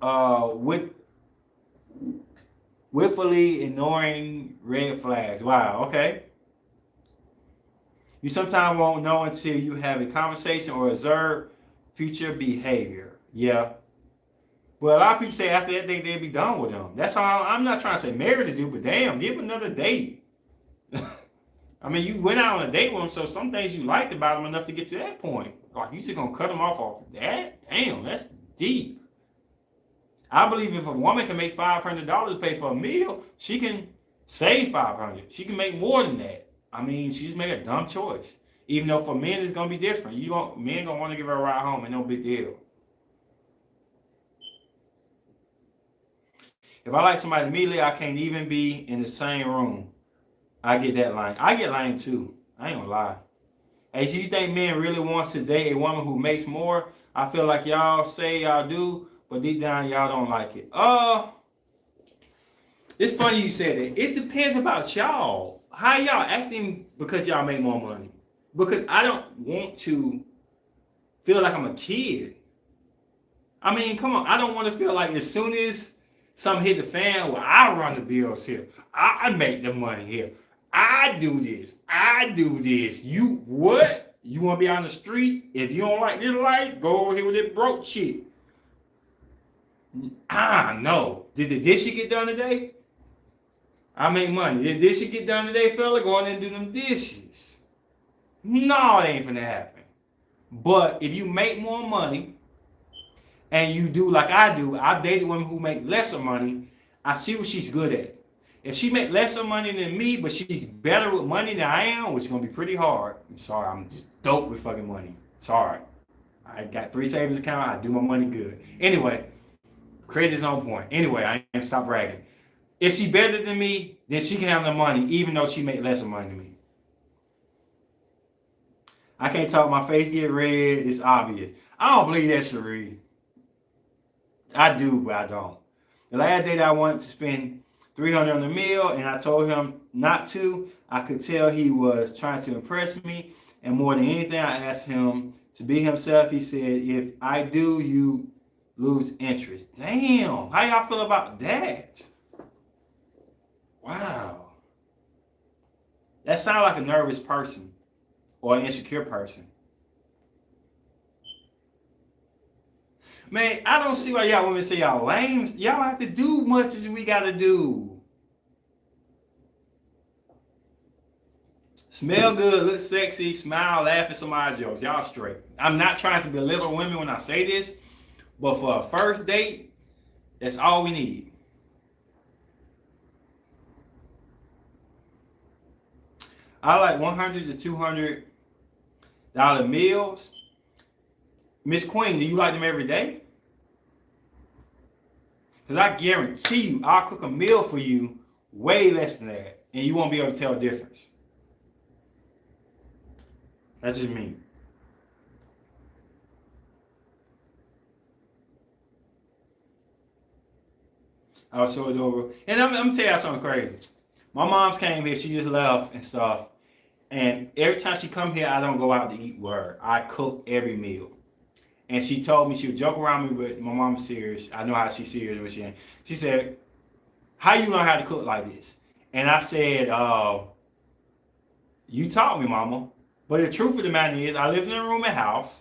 willfully ignoring red flags. Wow, okay. You sometimes won't know until you have a conversation or observe future behavior. Yeah. Well, a lot of people say after that they'd be done with them. That's all. I'm not trying to say marry the dude, but damn, give him another date. I mean, you went out on a date with him, so some things you liked about him enough to get to that point. Like, you just gonna cut him off that? Damn, that's deep. I believe if a woman can make $500 to pay for a meal, she can save $500. She can make more than that. I mean, she's made a dumb choice. Even though for men it's gonna be different. Men gonna want to give her a ride home, and no big deal. If I like somebody immediately, I can't even be in the same room. I get that line. I get lame too. I ain't gonna lie. Hey, so you think men really wants to date a woman who makes more? I feel like y'all say y'all do, but deep down y'all don't like it. It's funny you said that. It depends about y'all. How y'all acting because y'all make more money? Because I don't want to feel like I'm a kid. I mean, come on. I don't want to feel like as soon as something hit the fan, well, I run the bills here. I make the money here. I do this. I do this. You what? You want to be on the street? If you don't like this life, go over here with that broke shit. No. Did the dishes get done today? I make money. Did the dishes get done today, fella? Go in there and do them dishes. No, it ain't finna happen. But if you make more money and you do like I do, I've dated women who make lesser money. I see what she's good at. If she make lesser money than me, but she's better with money than I am, which is gonna be pretty hard. I'm sorry, I'm just dope with fucking money. Sorry. I got 3 savings accounts, I do my money good. Anyway, credit is on point. Anyway, I ain't stop bragging. If she better than me, then she can have the money, even though she make lesser money than me. I can't talk, my face get red, it's obvious. I don't believe that, Cherie. I do, but I don't. The last date I wanted to spend $300 on the meal, and I told him not to. I could tell he was trying to impress me, and more than anything, I asked him to be himself. He said, if I do, you lose interest. Damn, how y'all feel about that? Wow. That sounds like a nervous person or an insecure person. Man, I don't see why y'all women say y'all lame. Y'all have to do much as we gotta do. Smell good, look sexy, smile, laugh at somebody's jokes. Y'all straight. I'm not trying to belittle women when I say this, but for a first date, that's all we need. I like $100 to $200 meals. Miss Queen, do you like them every day? Because I guarantee you, I'll cook a meal for you way less than that, and you won't be able to tell the difference. That's just me. I was so adorable. And I'm going to tell you something crazy. My mom's came here, she just left and stuff. And every time she come here, I don't go out to eat with her. I cook every meal. And she told me, she would joke around me, but my mom's serious. I know how she's serious when she ain't. She said, how you learn how to cook like this? And I said, you taught me, mama. But the truth of the matter is, I lived in a room and house.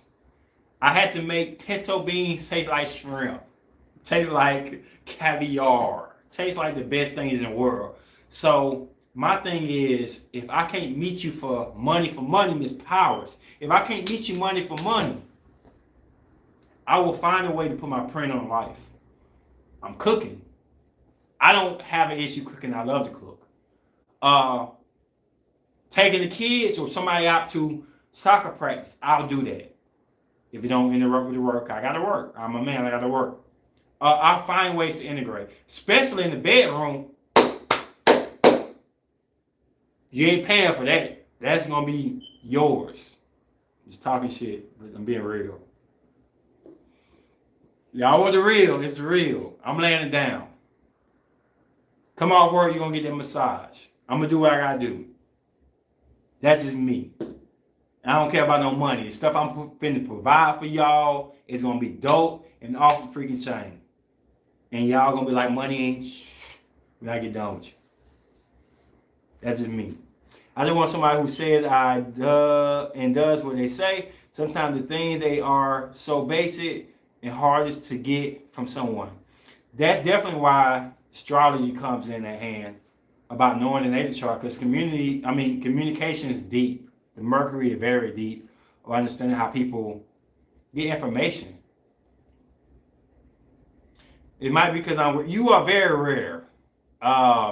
I had to make pinto beans taste like shrimp, taste like caviar, taste like the best things in the world. So my thing is, if I can't meet you for money, Miss Powers, if I can't meet you money for money, I will find a way to put my print on life. I'm cooking. I don't have an issue cooking. I love to cook. Taking the kids or somebody out to soccer practice, I'll do that. If you don't interrupt with the work, I gotta work. I'm a man, I gotta work. I'll find ways to integrate, especially in the bedroom. You ain't paying for that. That's gonna be yours. Just talking shit, but I'm being real. Y'all want the real? It's real. I'm laying it down. Come off work, you're gonna get that massage. I'm gonna do what I gotta do. That's just me. I don't care about no money. The stuff I'm finna provide for y'all is gonna be dope and off the freaking chain. And y'all gonna be like, money ain't shh when I get done with you. That's just me. I just want somebody who says and does what they say. Sometimes the things they are so basic and hardest to get from someone. That's definitely why astrology comes in at hand about knowing the natal chart, because communication is deep. The Mercury is very deep of understanding how people get information. It might be because you are very rare,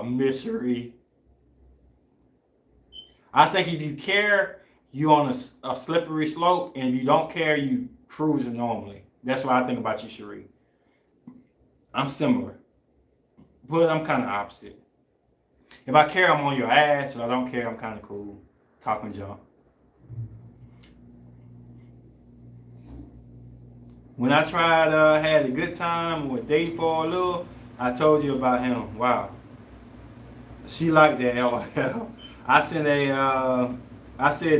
Mystery. I think if you care, you on a slippery slope, and if you don't care, you cruising normally. That's what I think about you, Cherie. I'm similar, but I'm kind of opposite. If I care, I'm on your ass. If I don't care, I'm kind of cool. Talking junk. When I tried, had a good time with dating for a little, I told you about him. Wow. She liked that, LOL. I said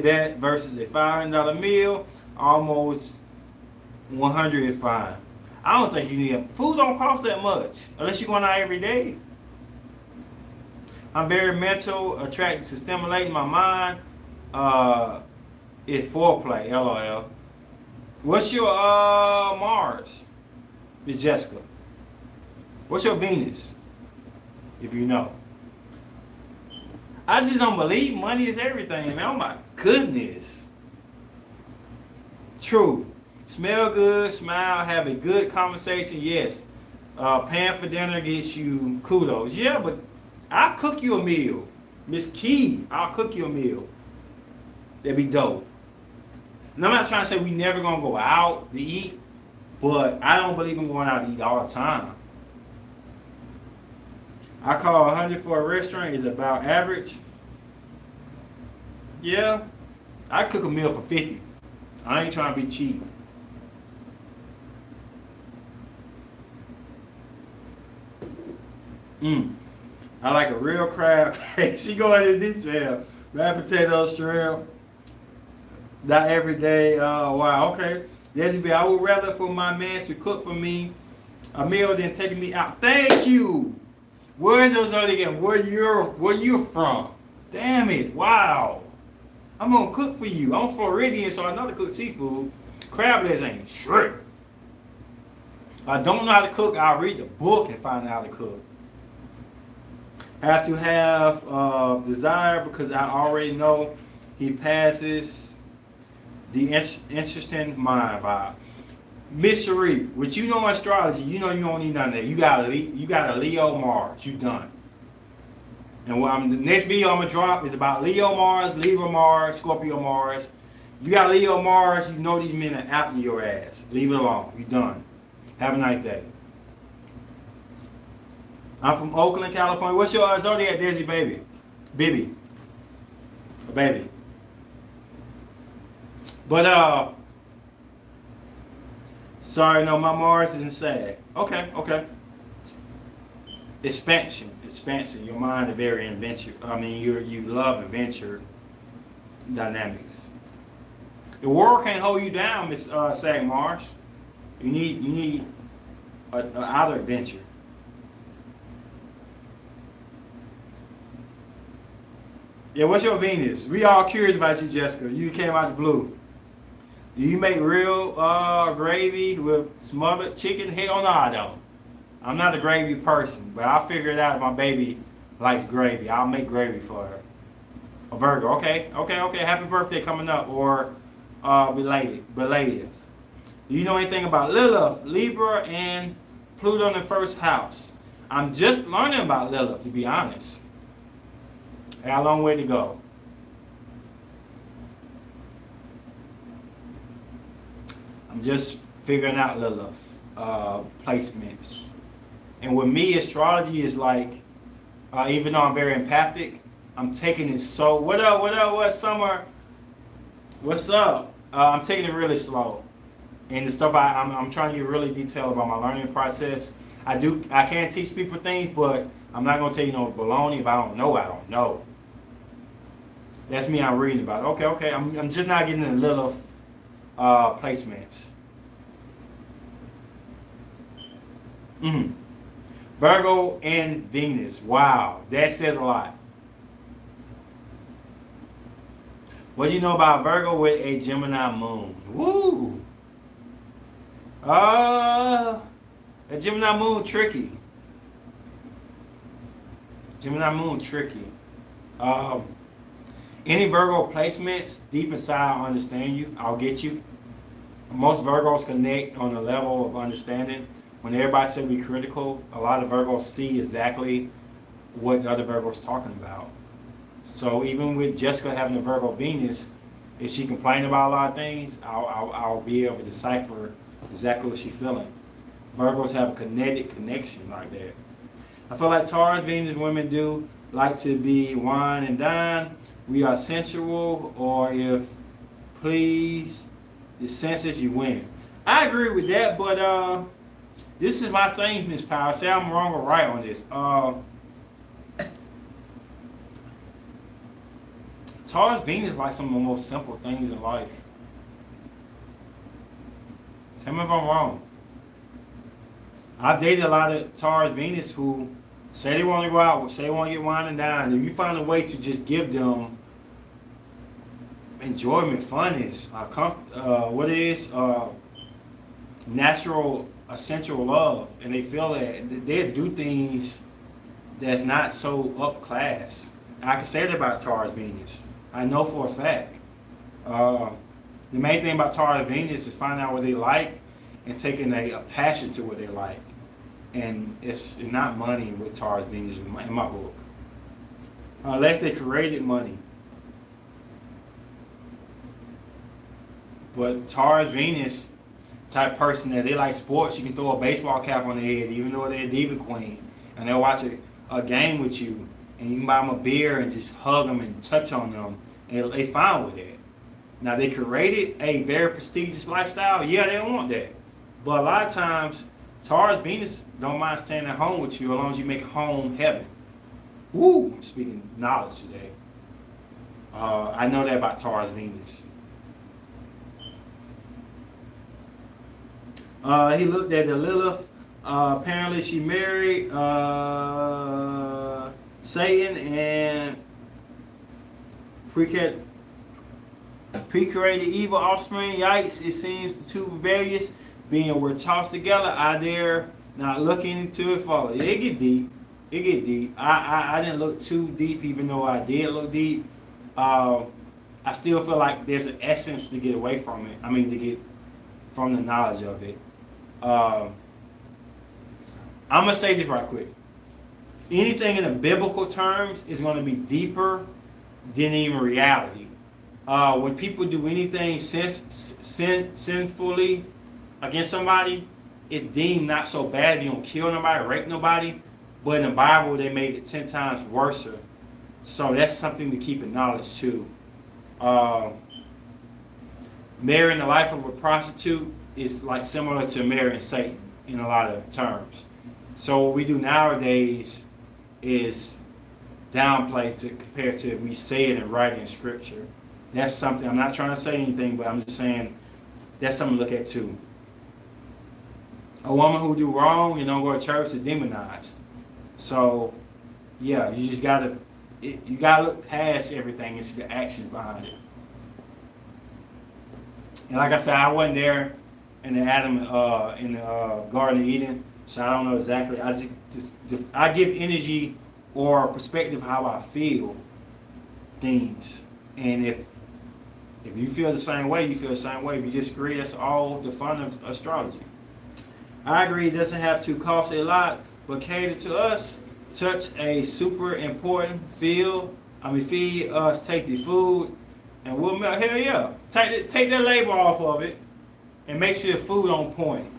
that versus a $500 meal, almost 100 is fine. I don't think you need food. Don't cost that much unless you're going out every day. I'm very mental, attracted to stimulating my mind. It's foreplay, LOL. What's your Mars, Miss Jessica? What's your Venus, if you know? I just don't believe money is everything, man. Oh my goodness. True. Smell good, smile, have a good conversation. Yes. Paying for dinner gets you kudos. Yeah, but I'll cook you a meal. Miss Key, I'll cook you a meal. That'd be dope. And I'm not trying to say we never gonna go out to eat, but I don't believe in going out to eat all the time. I call 100 for a restaurant is about average. Yeah, I cook a meal for 50. I ain't trying to be cheap. I like a real crab. She go into detail. Mashed potatoes, shrimp. Not every day. Wow, okay. Desi, I would rather for my man to cook for me a meal than taking me out. Thank you. Where's your zodiac again? Where you from? Damn it! Wow. I'm gonna cook for you. I'm Floridian, so I know how to cook seafood. Crab legs ain't shrimp. If I don't know how to cook, I'll read the book and find out how to cook. Have to have desire because I already know he passes the interesting mind vibe. Miss Cherie, what you know in astrology, you know you don't need none of that. You got a Leo Mars. You done. And the next video I'm gonna drop is about Leo Mars, Libra Mars, Scorpio Mars. You got Leo Mars, you know these men are after your ass. Leave it alone. You done. Have a nice day. I'm from Oakland, California. What's your zodiac, Desi, baby? Baby. A baby. But sorry, no, my Mars isn't sad. Okay. Expansion. Your mind is very adventure. I mean, you love adventure. dynamics. The world can't hold you down, Miss Sag Mars. You need an outer adventure. Yeah, what's your Venus? We all curious about you, Jessica. You came out the blue. Do you make real gravy with smothered chicken? Hell no, I don't. I'm not a gravy person, but I'll figure it out if my baby likes gravy. I'll make gravy for her. A Virgo, okay. Happy birthday coming up, or belated. Do you know anything about Lilith, Libra, and Pluto in the first house? I'm just learning about Lilith, to be honest. I got a long way to go. I'm just figuring out Lilith placements. And with me, astrology is like, even though I'm very empathic, I'm taking it so, what up, Summer? What's up? I'm taking it really slow. And the stuff I'm trying to get really detailed about my learning process. I can't teach people things, but I'm not gonna tell you no baloney. If I don't know, I don't know. That's me. I'm reading about it. Okay. I'm just not getting the little placements. Virgo and Venus. Wow, that says a lot. What do you know about Virgo with a Gemini moon? Woo! A Gemini moon tricky. Gemini moon tricky. Any Virgo placements, deep inside, I understand you. I'll get you. Most Virgos connect on a level of understanding. When everybody says be critical, a lot of Virgos see exactly what the other Virgos talking about. So even with Jessica having a Virgo Venus, if she complaining about a lot of things, I'll be able to decipher exactly what she's feeling. Virgos have a kinetic connection like that. I feel like Taurus, Venus women do like to be wine and dine. We are sensual, or if please the senses, you win. I agree with that, but this is my thing, Miss Power. Say I'm wrong or right on this. Taurus Venus like some of the most simple things in life. Tell me if I'm wrong. I've dated a lot of Taurus Venus who say they want to go out, say they want to get wine and dine. If you find a way to just give them enjoyment, funness, natural, essential love, and they feel that they'll do things that's not so up class. I can say that about Taurus Venus. I know for a fact. The main thing about Taurus Venus is finding out what they like and taking a passion to what they like. And it's not money with Taurus Venus in my book. Unless they created money. But Taurus Venus type person that they like sports, you can throw a baseball cap on their head even though they're a diva queen. And they'll watch a game with you. And you can buy them a beer and just hug them and touch on them. And they fine with that. Now they created a very prestigious lifestyle. Yeah, they don't want that. But a lot of times, Taurus Venus don't mind staying at home with you as long as you make home heaven. Woo! I'm speaking knowledge today. I know that about Taurus Venus. He looked at the Lilith. Apparently she married Satan and pre-created evil offspring. Yikes, it seems the two rebellious being were tossed together. I dare not looking into it further. It get deep. I didn't look too deep, even though I did look deep. I still feel like there's an essence to get away from it. I mean, to get from the knowledge of it. I'm going to say this right quick. Anything in the biblical terms is going to be deeper than even reality. When people do anything sinfully against somebody, it's deemed not so bad if you don't kill nobody, rape nobody. But in the Bible, they made it 10 times worse. So that's something to keep in knowledge too. Marrying the life of a prostitute is like similar to marrying Satan in a lot of terms. So what we do nowadays is downplay to compare to if we say it and write it in scripture. That's something. I'm not trying to say anything, but I'm just saying that's something to look at too. A woman who do wrong and don't go to church is demonized. So yeah, you gotta look past everything and see the actions behind it. And like I said, I wasn't there in the Garden of Eden, so I don't know exactly. I give energy or perspective how I feel things, and if you feel the same way, you feel the same way. If you disagree, that's all the fun of astrology. I agree it doesn't have to cost a lot, but cater to us, touch a super important field. Feed us tasty food, and we'll melt. Hell yeah, take that label off of it, and make sure the food on point.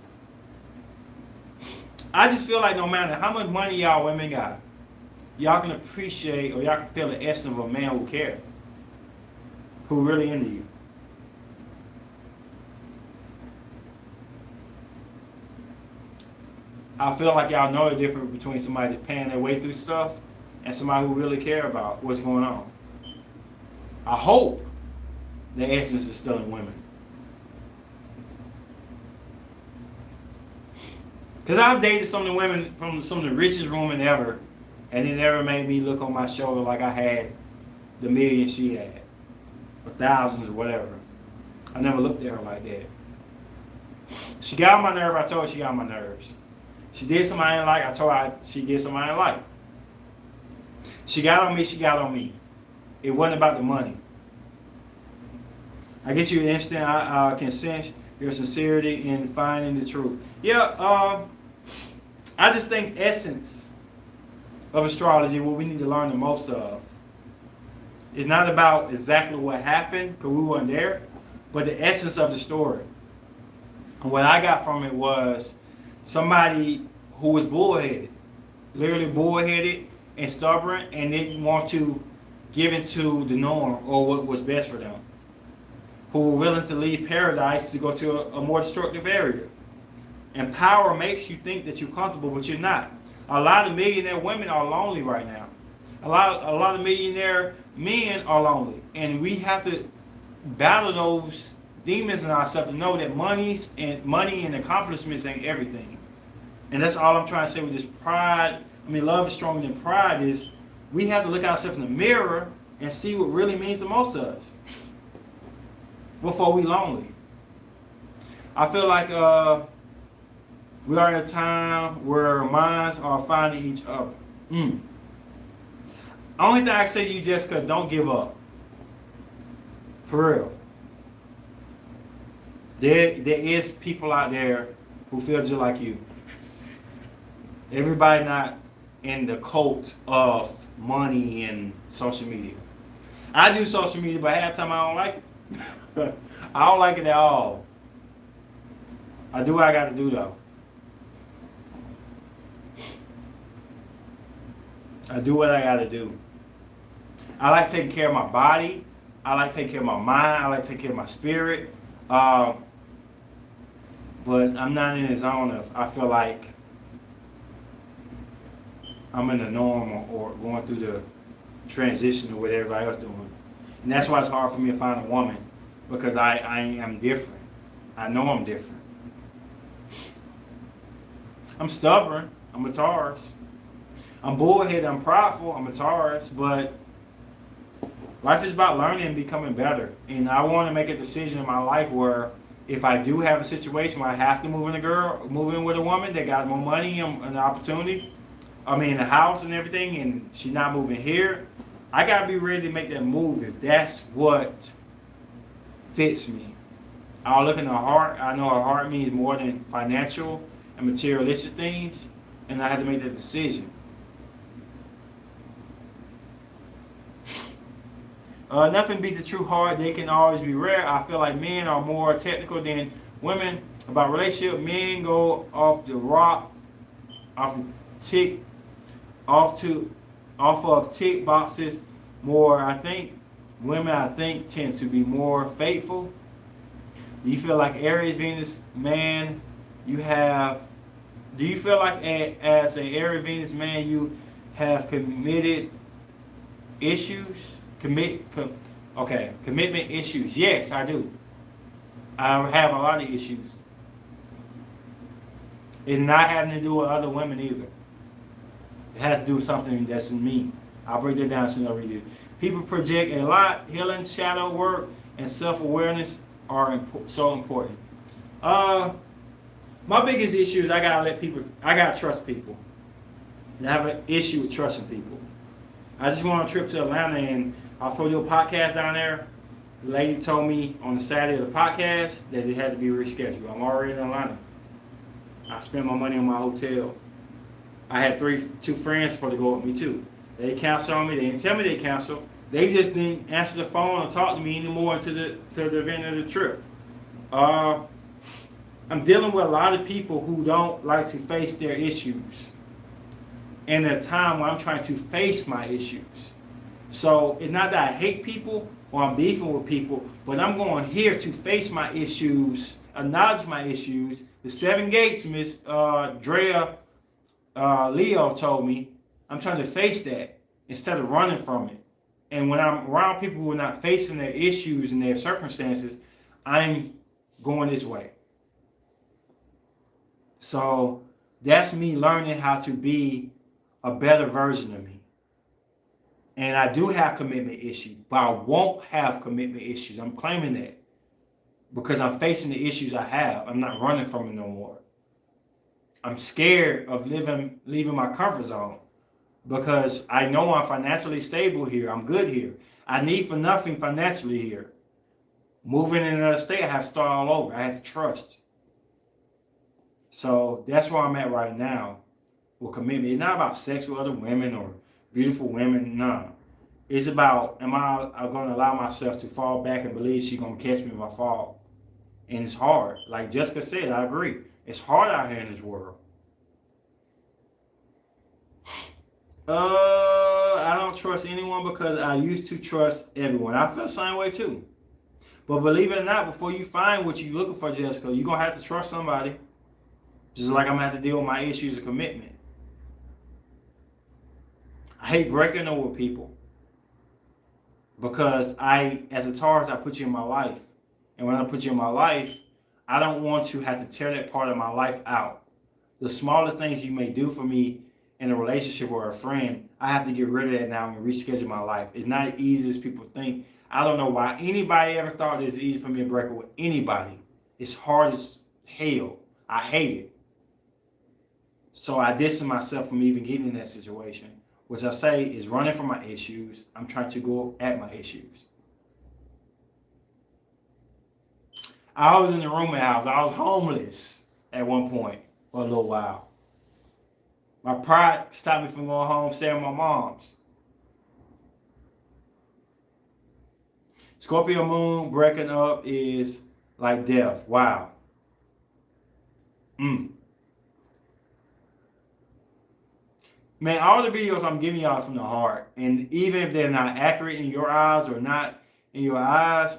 I just feel like no matter how much money y'all women got, y'all can appreciate or y'all can feel the essence of a man who cares, who really into you. I feel like y'all know the difference between somebody that's paying their way through stuff and somebody who really care about what's going on. I hope the essence is still in women. Because I've dated some of the women from some of the richest women ever, and it never made me look on my shoulder like I had the millions she had, or thousands or whatever. I never looked at her like that. She got on my nerve, I told her she got on my nerves. She did something I didn't like, I told her she did something I didn't like. She got on me, she got on me. It wasn't about the money. I get you an instant, I can sense your sincerity in finding the truth. Yeah, I just think essence of astrology, what we need to learn the most of, is not about exactly what happened, because we weren't there, but the essence of the story. And what I got from it was somebody who was bullheaded, literally bullheaded and stubborn, and didn't want to give into the norm or what was best for them, who were willing to leave paradise to go to a more destructive area. And power makes you think that you're comfortable, but you're not. A lot of millionaire women are lonely right now. A lot of millionaire men are lonely, and we have to battle those demons in ourselves to know that money and accomplishments ain't everything. And that's all I'm trying to say with this pride. Love is stronger than pride. Is we have to look at ourselves in the mirror and see what really means the most to us before we lonely. I feel like we are in a time where minds are finding each other. Only thing I can say to you, Jessica, don't give up. For real. There is people out there who feel just like you. Everybody not in the cult of money and social media. I do social media, but half the time I don't like it. I don't like it at all. I do what I got to do though. I do what I got to do. I like taking care of my body. I like taking care of my mind. I like taking care of my spirit. But I'm not in the zone of, I feel like I'm in the norm or going through the transition of what everybody else doing. And that's why it's hard for me to find a woman, because I am different. I know I'm different. I'm stubborn. I'm a Taurus. I'm bullheaded. I'm prideful. I'm a Taurus. But life is about learning and becoming better. And I want to make a decision in my life where if I do have a situation where I have to move in with a woman that got more money and an opportunity, in the house and everything, and she's not moving here, I got to be ready to make that move if that's what fits me. I'll look in her heart. I know her heart means more than financial and materialistic things, and I have to make that decision. Nothing beats the true heart. They can always be rare. I feel like men are more technical than women about relationship. Men go off the rock, off of tick boxes more. I think women tend to be more faithful. Do you feel like Aries Venus man you have? Do you feel like as an Aries Venus man you have committed issues? Okay, commitment issues. Yes, I do. I have a lot of issues. It's not having to do with other women either. It has to do with something that's in me. I'll break that down soon. I'll read it. People project a lot. Healing, shadow work, and self-awareness are so important. Uh, my biggest issue is I gotta trust people. And I have an issue with trusting people. I just went on a trip to Atlanta and I was supposed to do a podcast down there. The lady told me on the Saturday of the podcast that it had to be rescheduled. I'm already in Atlanta. I spent my money on my hotel. I had two friends supposed to go with me too. They canceled on me. They didn't tell me they canceled. They just didn't answer the phone or talk to me anymore to the event of the trip. I'm dealing with a lot of people who don't like to face their issues. And at a time when I'm trying to face my issues. So it's not that I hate people or I'm beefing with people, but I'm going here to face my issues, acknowledge my issues. The 7 gates, Miss Drea Leo told me, I'm trying to face that instead of running from it. And when I'm around people who are not facing their issues and their circumstances, I'm going this way. So that's me learning how to be a better version of me. And I do have commitment issues, but I won't have commitment issues. I'm claiming that because I'm facing the issues I have. I'm not running from it no more. I'm scared of leaving my comfort zone because I know I'm financially stable here. I'm good here. I need for nothing financially here. Moving in another state, I have to start all over. I have to trust. So that's where I'm at right now with commitment. It's not about sex with other women or beautiful women. No. It's about, am I going to allow myself to fall back and believe she's going to catch me if I fall? And it's hard. Like Jessica said, I agree. It's hard out here in this world. I don't trust anyone because I used to trust everyone. I feel the same way too. But believe it or not, before you find what you're looking for, Jessica, you're going to have to trust somebody. Just like I'm going to have to deal with my issues of commitment. I hate breaking up with people. Because as a Taurus, I put you in my life. And when I put you in my life, I don't want to have to tear that part of my life out. The smallest things you may do for me in a relationship or a friend, I have to get rid of that now and reschedule my life. It's not as easy as people think. I don't know why anybody ever thought it was easy for me to break up with anybody. It's hard as hell. I hate it. So I distance myself from even getting in that situation, which I say is running from my issues. I'm trying to go at my issues. I was in the roommate house. I was homeless at one point for a little while. My pride stopped me from going home, staying with my mom's. Scorpio moon breaking up is like death. Wow. Man, all the videos I'm giving y'all from the heart, and even if they're not accurate in your eyes or not in your eyes,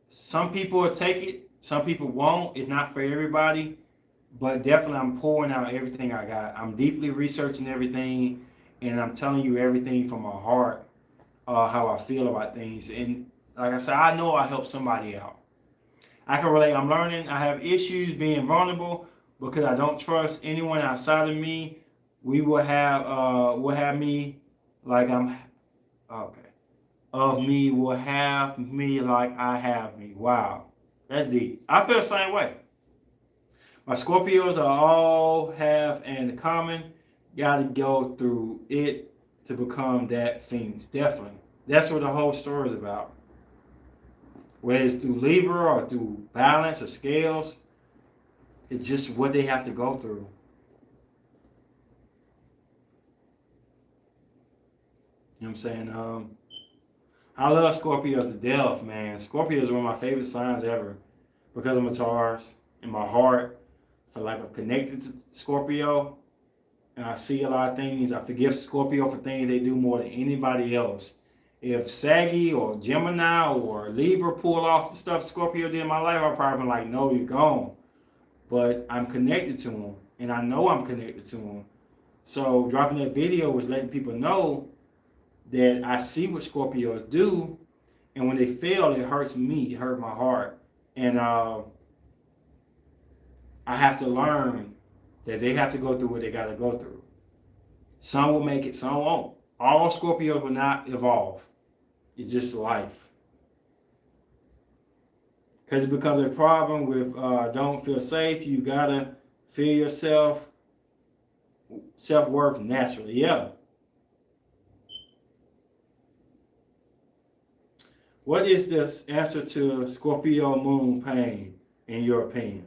some people will take it, some people won't. It's not for everybody, but definitely I'm pouring out everything I got. I'm deeply researching everything, and I'm telling you everything from my heart, how I feel about things. And like I said, I know I help somebody out. I can relate. I'm learning. I have issues being vulnerable because I don't trust anyone outside of me. Will have me like I'm okay. Of me will have me like I have me. Wow, that's deep. I feel the same way. My Scorpios are all have in common. Got to go through it to become that things. Definitely, that's what the whole story is about. Whether it's through Libra or through balance or scales, it's just what they have to go through. You know what I'm saying? I love Scorpios to death, man. Scorpio is one of my favorite signs ever because I'm a Taurus. In my heart, I feel like I'm connected to Scorpio, and I see a lot of things. I forgive Scorpio for things they do more than anybody else. If Saggy or Gemini or Libra pull off the stuff Scorpio did in my life, I'll probably be like, no, you're gone. But I'm connected to him, and I know I'm connected to him. So dropping that video was letting people know that I see what Scorpios do, and when they fail, it hurts me. It hurts my heart, and I have to learn that they have to go through what they got to go through. Some will make it, some won't. All Scorpios will not evolve. It's just life. Because it becomes a problem with don't feel safe. You gotta feel yourself, self-worth naturally. Yeah. What is the answer to Scorpio moon pain, in your opinion?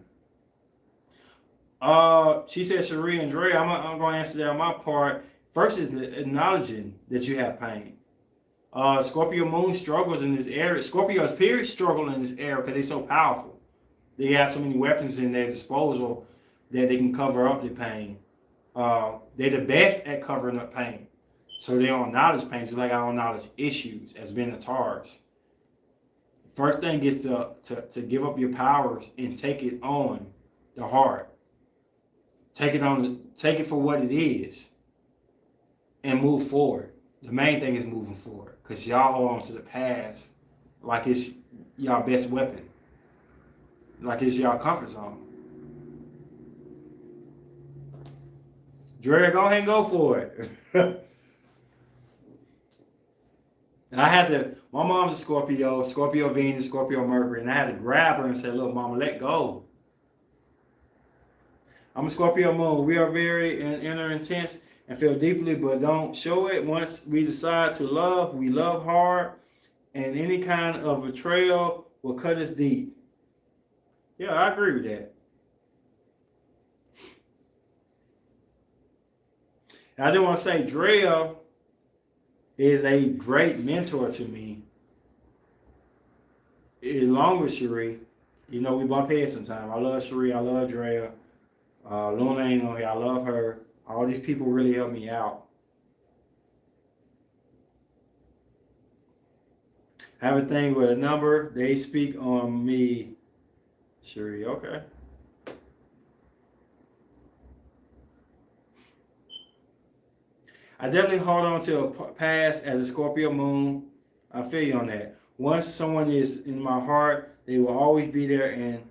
She said, Cherie and Dre, I'm going to answer that on my part. First is acknowledging that you have pain. Scorpio moon struggles in this area. Scorpios period struggle in this area because they're so powerful. They have so many weapons in their disposal that they can cover up the pain. They're the best at covering up pain. So they don't acknowledge pain, just like I don't acknowledge issues as being a Taurus. First thing is to give up your powers and take it on the heart. Take it for what it is and move forward. The main thing is moving forward, because y'all hold on to the past like it's y'all best weapon, like it's y'all comfort zone. Dre, go ahead and go for it. And I had to, my mom's a Scorpio, Scorpio Venus, Scorpio Mercury, and I had to grab her and say, look, mama, let go. I'm a Scorpio moon. We are very inner intense and feel deeply, but don't show it. Once we decide to love, we love hard, and any kind of betrayal will cut us deep. Yeah, I agree with that. And I just want to say, Drea is a great mentor to me, along with Cherie. You know, we bump heads sometimes. I love Cherie. I love Drea. Luna ain't on here. I love her. All these people really help me out. I have a thing with a number. They speak on me. Cherie, okay. I definitely hold on to a past as a Scorpio moon. I feel you on that. Once someone is in my heart, they will always be there, and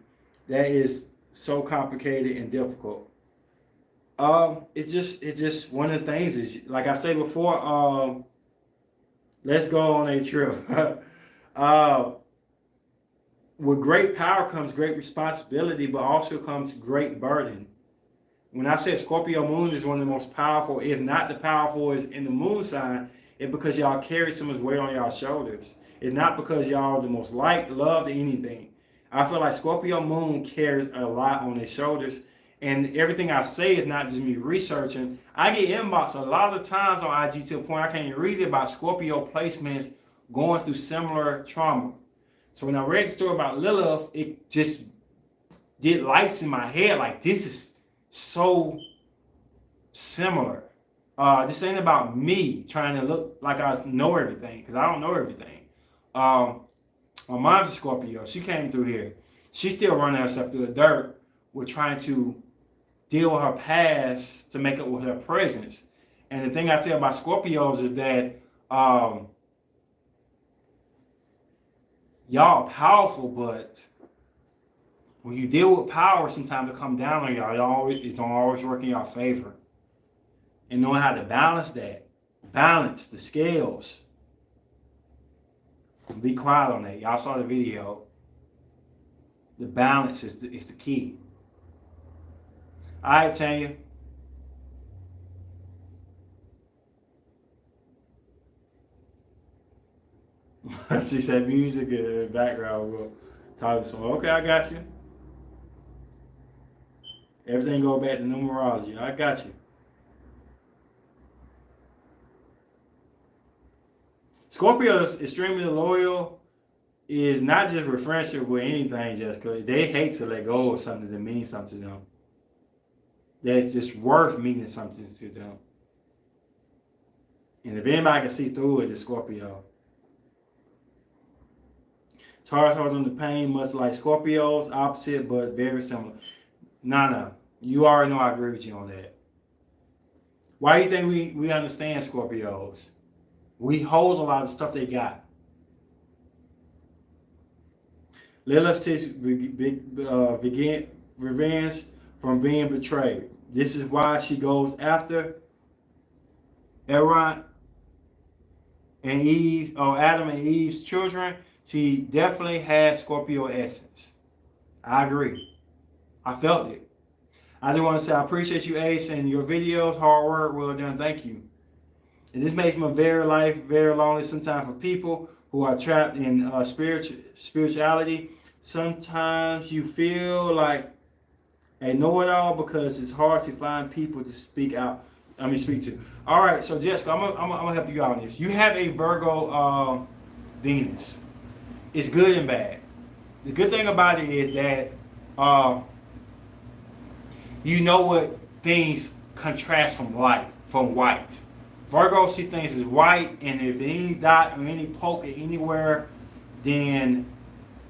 that is so complicated and difficult. It's just one of the things is, like I said before, let's go on a trip. With great power comes great responsibility, but also comes great burden. When I said Scorpio moon is one of the most powerful, if not the powerful, is in the moon sign, it's because y'all carry so much weight on y'all shoulders. It's not because y'all the most liked, loved, or anything. I feel like Scorpio moon carries a lot on their shoulders, and everything I say is not just me researching. I get inbox a lot of times on IG to the point I can't even read it about Scorpio placements going through similar trauma. So when I read the story about Lilith, it just did lights in my head, like this is so similar. This ain't about me trying to look like I know everything, because I don't know everything. My mom's a Scorpio. She came through here. She's still running herself through the dirt with trying to deal with her past to make up with her presence. And the thing I tell about Scorpios is that y'all are powerful, but when you deal with power, sometimes it comes down on y'all. It don't always work in your favor. And knowing how to balance that, balance the scales. Be quiet on that. Y'all saw the video. The balance is the key. All right, Tanya. She said music in the background will talk to someone. Okay, I got you. Everything go back to numerology. I got you. Scorpio is extremely loyal. Is not just with friendship with anything, just because they hate to let go of something that means something to them. That's just worth meaning something to them. And if anybody can see through it, it's Scorpio. Taurus holds on the pain, much like Scorpios, opposite but very similar. Nah. You already know I agree with you on that. Why do you think we understand Scorpios? We hold a lot of stuff they got. Lilith seeks revenge from being betrayed. This is why she goes after Aaron and Eve, or Adam and Eve's children. She definitely has Scorpio essence. I agree. I felt it. I just want to say I appreciate you, Ace, and your videos. Hard work, well done. Thank you. And this makes my very life very lonely sometimes for people who are trapped in spirituality. Sometimes you feel like a know-it-all because it's hard to find people to speak to. All right, so Jessica, I'm gonna help you out on this. You have a Virgo Venus. It's good and bad. The good thing about it is that you know what things contrast from white. Virgo see things as white, and if any dot or any poke anywhere, then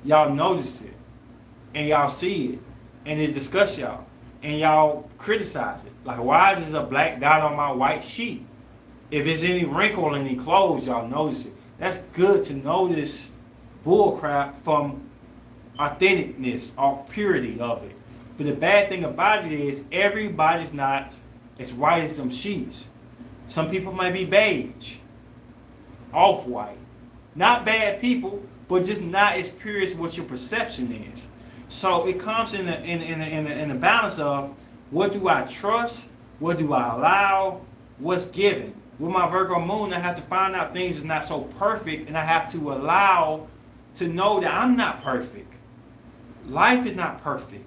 y'all notice it, and y'all see it, and it discuss y'all, and y'all criticize it. Like, why is there a black dot on my white sheet? If there's any wrinkle in any clothes, y'all notice it. That's good to notice bullcrap from authenticness or purity of it. But the bad thing about it is everybody's not as white as them sheets. Some people might be beige, off-white. Not bad people, but just not as pure as what your perception is. So it comes in the balance of, what do I trust? What do I allow? What's given? With my Virgo moon, I have to find out things is not so perfect, and I have to allow to know that I'm not perfect. Life is not perfect.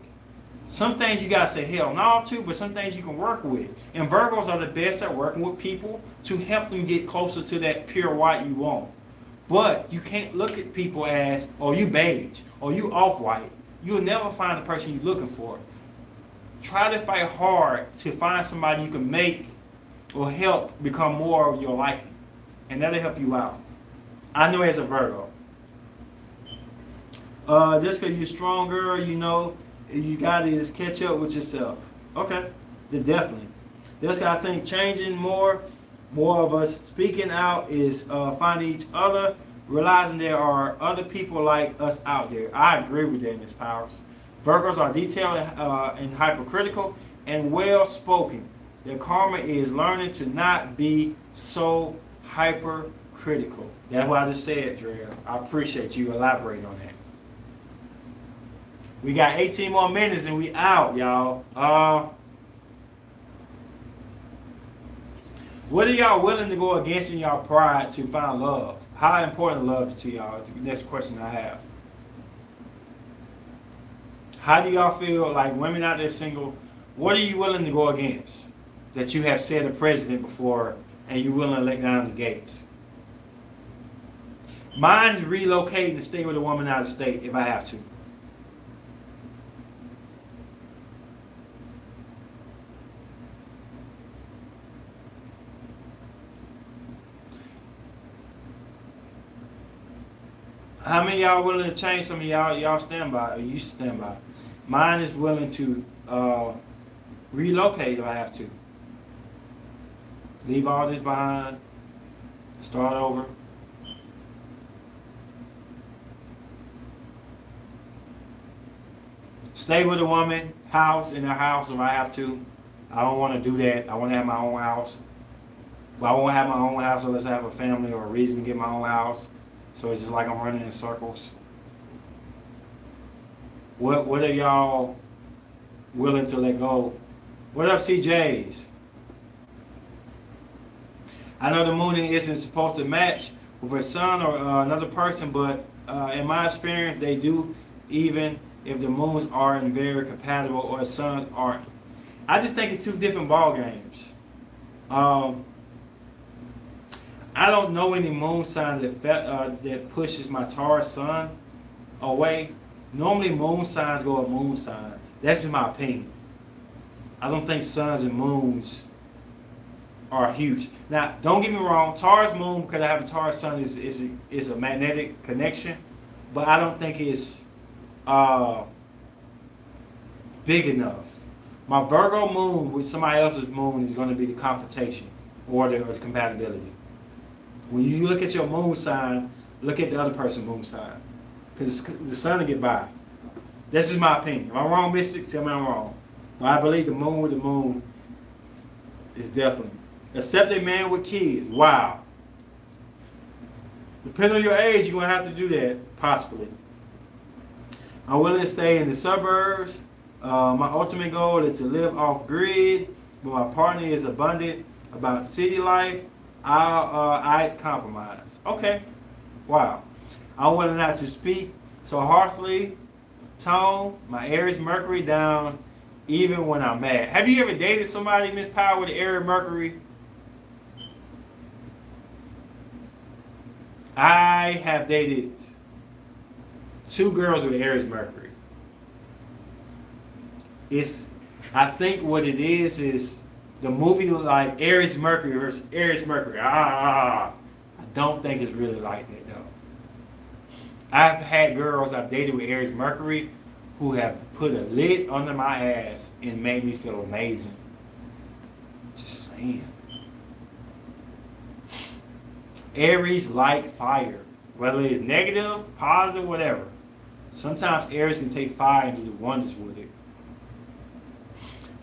Some things you gotta say hell no to, but some things you can work with. And Virgos are the best at working with people to help them get closer to that pure white you want. But you can't look at people as, oh, you beige, or you off-white. You'll never find the person you're looking for. Try to fight hard to find somebody you can make or help become more of your liking. And that'll help you out. I know as a Virgo. Just because you're stronger, you know, you gotta just catch up with yourself. Okay, definitely. That's I think changing more of us speaking out is finding each other, realizing there are other people like us out there. I agree with that, Ms. Powers. Virgos are detailed and hypercritical and well spoken. Their karma is learning to not be so hypercritical. That's what I just said, Drea. I appreciate you elaborating on that. We got 18 more minutes and we out, y'all. What are y'all willing to go against in y'all pride to find love? How important love is to y'all? It's the next question I have. How do y'all feel like women out there single? What are you willing to go against that you have said a president before and you're willing to let down the gates? Mine is relocating to stay with a woman out of state if I have to. How many of y'all willing to change? Some of y'all stand by, or you stand by. Mine is willing to relocate if I have to. Leave all this behind, start over. Stay with a woman, in her house if I have to. I don't want to do that. I want to have my own house. But I won't have my own house unless I have a family or a reason to get my own house. So it's just like I'm running in circles. What are y'all willing to let go? What up, CJs? I know the moon isn't supposed to match with a sun or another person, but in my experience, they do, even if the moons aren't very compatible or the suns aren't. I just think it's two different ball games. I don't know any moon signs that pushes my Taurus sun away. Normally moon signs go with moon signs. That's just my opinion. I don't think suns and moons are huge. Now, don't get me wrong, Taurus moon, because I have a Taurus sun, is a magnetic connection, but I don't think it's big enough. My Virgo moon with somebody else's moon is going to be the confrontation or the compatibility. When you look at your moon sign, look at the other person's moon sign. Because the sun will get by. This is my opinion. If I'm wrong, Mystic, tell me I'm wrong. But I believe the moon with the moon is definitely. Accept a man with kids. Wow. Depending on your age, you're going to have to do that, possibly. I'm willing to stay in the suburbs. My ultimate goal is to live off grid, but my partner is abundant about city life. I'd compromise. Okay. Wow. I'm willing not to speak so harshly. Tone my Aries Mercury down even when I'm mad. Have you ever dated somebody, Miss Power, with Aries Mercury? I have dated 2 girls with Aries Mercury. I think what it is the movie like Aries Mercury versus Aries Mercury. I don't think it's really like that though. I've had girls I've dated with Aries Mercury who have put a lid under my ass and made me feel amazing. Just saying. Aries like fire, whether it's negative, positive, whatever. Sometimes Aries can take fire and do wonders with it.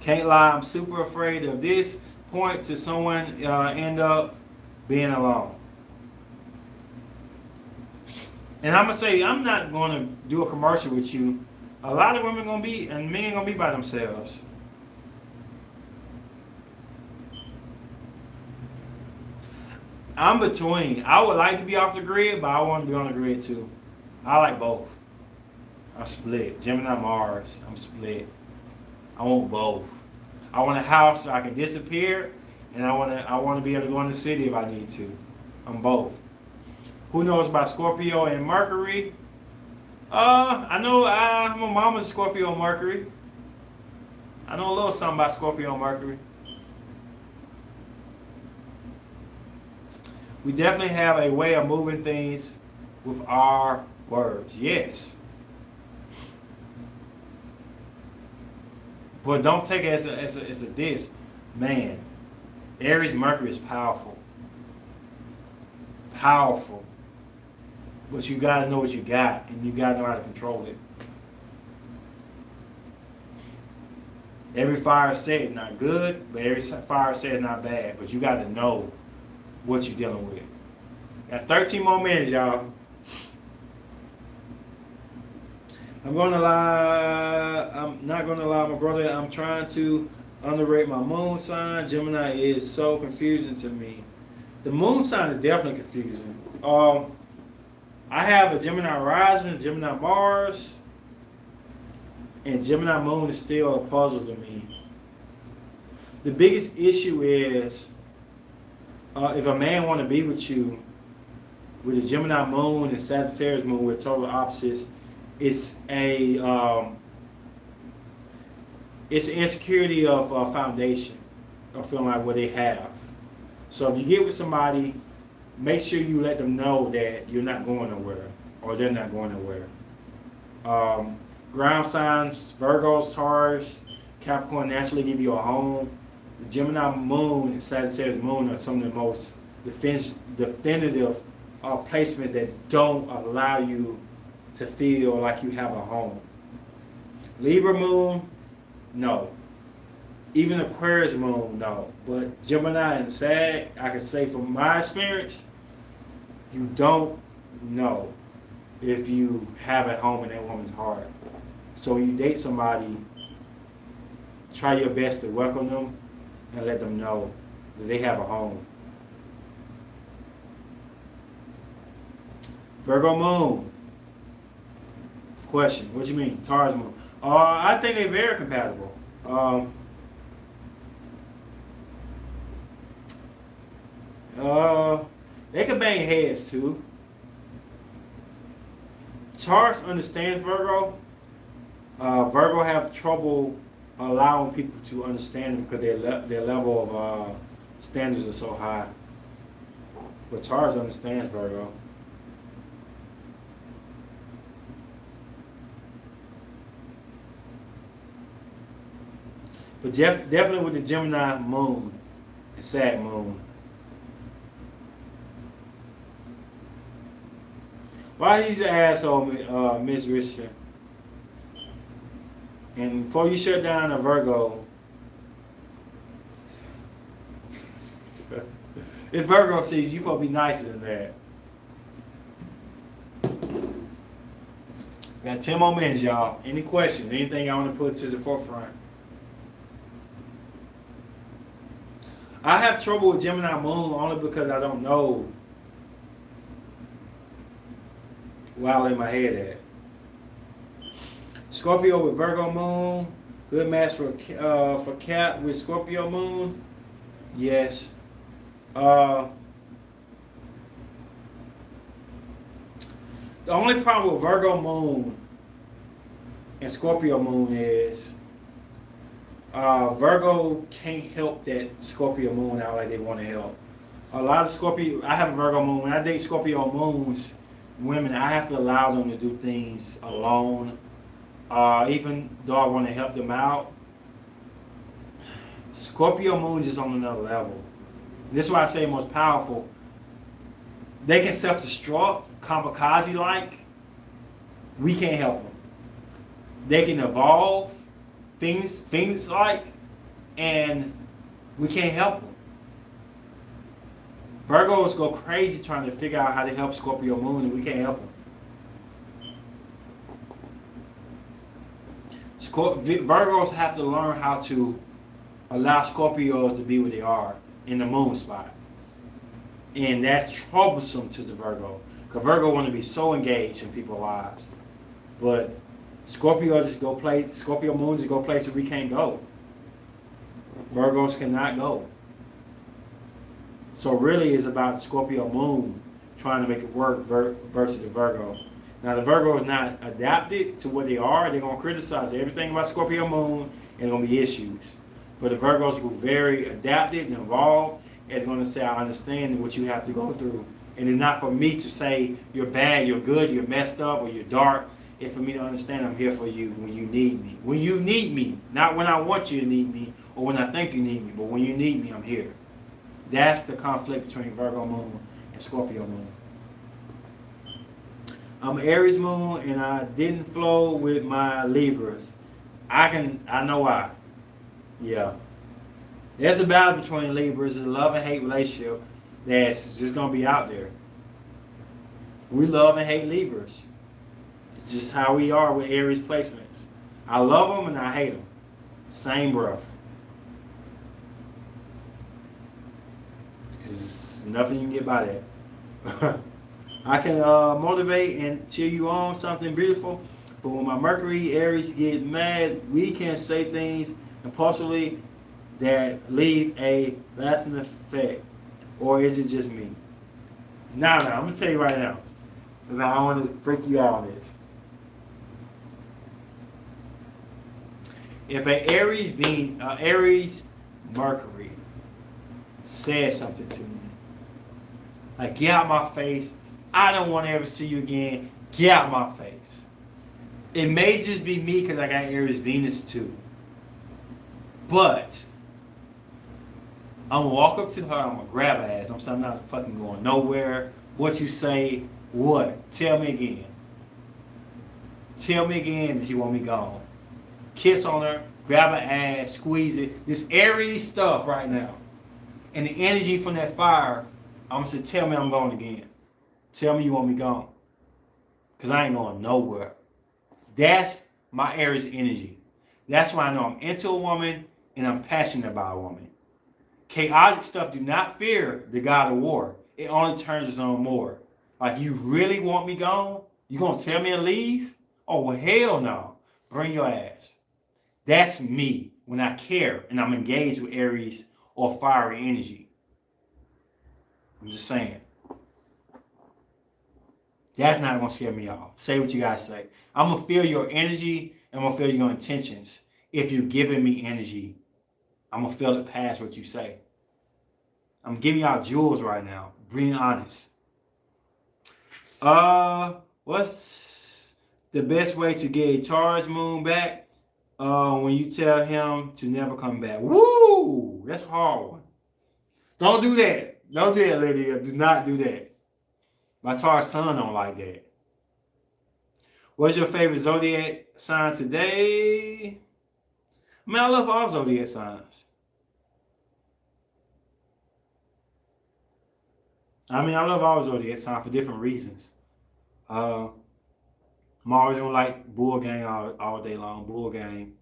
Can't lie, I'm super afraid of this point to someone end up being alone. And I'm gonna say I'm not gonna do a commercial with you. A lot of women gonna be and men gonna be by themselves. I'm between. I would like to be off the grid, but I want to be on the grid too. I like both. I'm split. Gemini Mars. I'm split. I want both. I want a house so I can disappear, and I want to be able to go in the city if I need to. I'm both. Who knows about Scorpio and Mercury? I know my mama's Scorpio and Mercury. I know a little something about Scorpio and Mercury. We definitely have a way of moving things with our words. Yes. But don't take it as a diss. Man, Aries Mercury is powerful. Powerful. But you got to know what you got, and you got to know how to control it. Every fire set is not good, but every fire set is not bad. But you got to know what you're dealing with. Got 13 more minutes, y'all. I'm not gonna lie, my brother. I'm trying to underrate my moon sign. Gemini is so confusing to me. The moon sign is definitely confusing. I have a Gemini rising, Gemini Mars, and Gemini moon is still a puzzle to me. The biggest issue is if a man want to be with you with a Gemini moon and Sagittarius moon with total opposites, it's an insecurity of foundation, of feeling like what they have. So if you get with somebody, make sure you let them know that you're not going nowhere, or they're not going nowhere. Ground signs, Virgos, Taurus, Capricorn naturally give you a home. The Gemini moon and Sagittarius moon are some of the most definitive placement that don't allow you to feel like you have a home. Libra moon, no. Even Aquarius moon, no. But Gemini and Sag, I can say from my experience, you don't know if you have a home in that woman's heart. So when you date somebody, try your best to welcome them and let them know that they have a home. Virgo moon. Question, what do you mean? Taurus moon. I think they're very compatible. They can bang heads too. Taurus understands Virgo. Virgo have trouble allowing people to understand them because their level of standards are so high. But Taurus understands Virgo. But definitely with the Gemini moon and Sag moon. Why he's an asshole, Miss Richardson? And before you shut down a Virgo, if Virgo sees you, supposed to be nicer than that. Got 10 more minutes, y'all. Any questions? Anything y'all want to put to the forefront? I have trouble with Gemini Moon only because I don't know where I lay my head at. Scorpio with Virgo Moon, good match for Cap with Scorpio Moon. Yes. The only problem with Virgo Moon and Scorpio Moon is Virgo can't help that Scorpio Moon out like they want to help. A lot of Scorpio, I have a Virgo Moon. When I date Scorpio Moons, women, I have to allow them to do things alone. Even though I want to help them out, Scorpio Moon is on another level. This is why I say most powerful. They can self-destruct, kamikaze-like. We can't help them. They can evolve, Phoenix-like, and we can't help them. Virgos go crazy trying to figure out how to help Scorpio Moon, and we can't help them. Virgos have to learn how to allow Scorpios to be where they are in the moon spot. And that's troublesome to the Virgo. Because Virgo want to be so engaged in people's lives. But Scorpio moons just go places we can't go. Virgos cannot go. So really it's about Scorpio moon trying to make it work versus the Virgo. Now the Virgo is not adapted to what they are. They're going to criticize everything about Scorpio moon and there's going to be issues. But the Virgos were very adapted and involved. It's going to say, I understand what you have to go through. And it's not for me to say you're bad, you're good, you're messed up, or you're dark. It's for me to understand I'm here for you when you need me. When you need me, not when I want you to need me or when I think you need me, but when you need me, I'm here. That's the conflict between Virgo moon and Scorpio moon. I'm Aries moon and I didn't flow with my Libras. I know why. Yeah. There's a battle between Libras. It's a love and hate relationship that's just going to be out there. We love and hate Libras. It's just how we are with Aries placements. I love them and I hate them. Same breath. There's nothing you can get by that. I can motivate and cheer you on, something beautiful. But when my Mercury Aries get mad, we can say things impulsively that leave a lasting effect. Or is it just me? Nah, I'm going to tell you right now. Because I don't want to freak you out on this. If an Aries Mercury says something to me, like, get out my face, I don't want to ever see you again, get out my face. It may just be me because I got Aries Venus too. But I'm going to walk up to her, I'm going to grab her ass. I'm not fucking going nowhere. What you say, what? Tell me again. Tell me again that you want me gone. Kiss on her, grab her ass, squeeze it. This Aries stuff right now. And the energy from that fire, I'm going to say, tell me I'm going again. Tell me you want me gone. Because I ain't going nowhere. That's my Aries energy. That's why I know I'm into a woman and I'm passionate about a woman. Chaotic stuff do not fear the god of war. It only turns us on more. Like, you really want me gone? You gonna tell me to leave? Oh, well, hell no. Bring your ass. That's me when I care and I'm engaged with Aries or fiery energy. I'm just saying. That's not gonna scare me off. Say what you guys say. I'm gonna feel your energy and I'm gonna feel your intentions. If you're giving me energy, I'm gonna feel it past what you say. I'm giving y'all jewels right now. Being honest. What's the best way to get a Taurus moon back? When you tell him to never come back. Woo! That's a hard one. Don't do that. Don't do that, Lydia. Do not do that. My Taurus son don't like that. What's your favorite zodiac sign today? Man, I love all zodiac signs. I mean, I love all zodiac signs for different reasons. Uh, I'm always gonna like Bull Gang all day long. Bull Gang.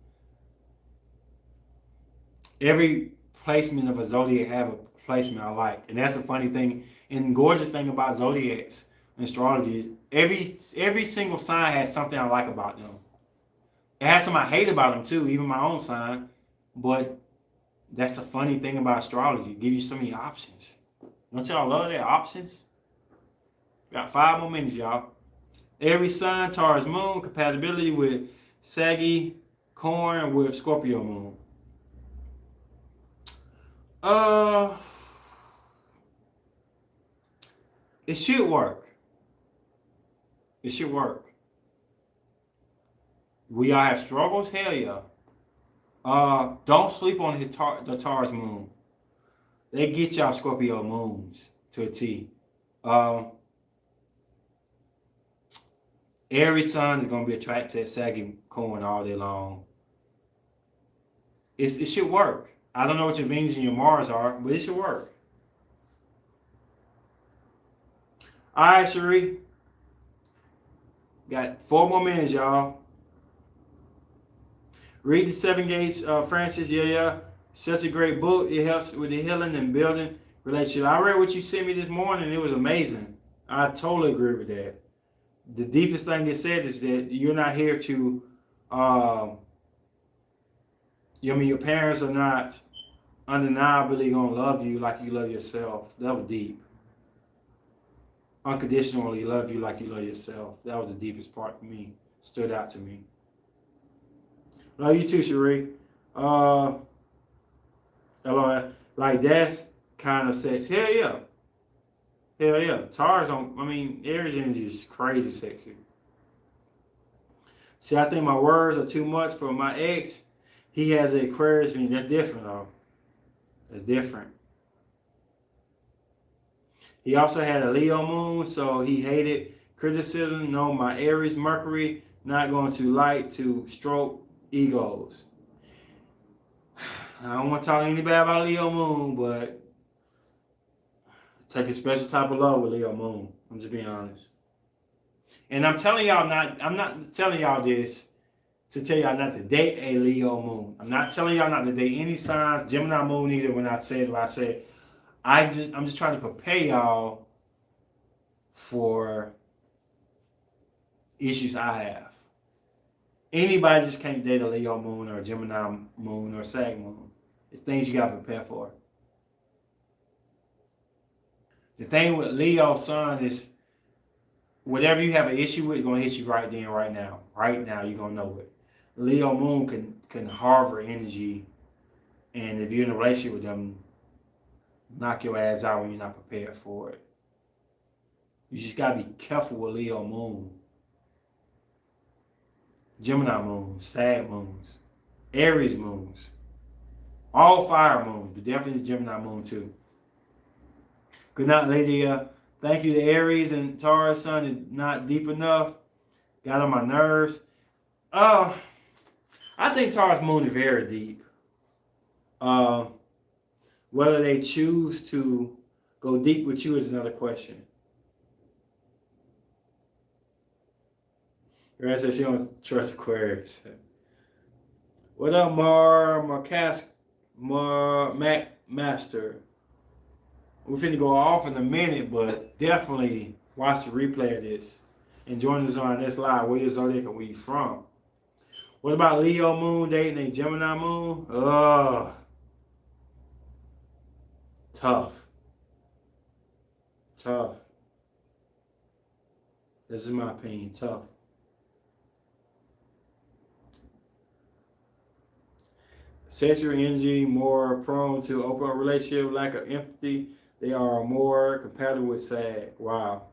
Every placement of a zodiac have a placement I like, and that's a funny thing. And gorgeous thing about zodiacs and astrology is every single sign has something I like about them. It has some I hate about them too, even my own sign. But that's the funny thing about astrology. It gives you so many options. Don't y'all love that? Options? Got 5 more minutes, y'all. Every sign, Taurus moon, compatibility with Saggy Corn with Scorpio moon. It should work. It should work. We all have struggles? Hell yeah. Don't sleep on the Taurus moon. They get y'all Scorpio moons to a T. Every sun is gonna be attracted to that saggy corn all day long. It should work. I don't know what your Venus and your Mars are, but it should work. All right, Cherie. Got 4 more minutes, y'all. Read the Seven Gates, Francis. Yeah. Such a great book. It helps with the healing and building relationship. I read what you sent me this morning. It was amazing. I totally agree with that. The deepest thing it said is that you're not here to, your parents are not undeniably going to love you like you love yourself. That was deep. Unconditionally love you like you love yourself. That was the deepest part for me. Stood out to me. Love you too, Cherie. Hello. Like that's kind of sex. Hell yeah. Hell yeah. Taurus Aries energy is crazy sexy. See, I think my words are too much for my ex. He has an Aquarius Venus. That's different though. That's different. He also had a Leo moon, so he hated criticism. No, my Aries Mercury not going to like to stroke egos. I don't want to talk any bad about Leo moon, but take a special type of love with Leo moon. I'm just being honest. And I'm not telling y'all this to tell y'all not to date a Leo moon. I'm not telling y'all not to date any signs, Gemini moon either when I said what I said. I'm just trying to prepare y'all for issues I have. Anybody just can't date a Leo moon or a Gemini moon or a Sag moon. It's things you got to prepare for. The thing with Leo sun is whatever you have an issue with, it's going to hit you right then, right now. Right now, you're going to know it. Leo moon can harbor energy, and if you're in a relationship with them, knock your ass out when you're not prepared for it. You just got to be careful with Leo moon. Gemini moons, Sag moons, Aries moons, all fire moons, but definitely the Gemini moon too. Good night, Lydia. Thank you to Aries and Taurus sun is not deep enough. Got on my nerves. I think Taurus moon is very deep. Whether they choose to go deep with you is another question. Rest says she don't trust Aquarius. What up, Mac Master? We're finna go off in a minute, but definitely watch the replay of this and join us on this live. Where your zodiac and where you from? What about Leo moon dating a Gemini moon? Tough. This is my opinion. Tough. Sexual energy more prone to open relationship, lack of empathy. They are more compatible with Sag. Wow.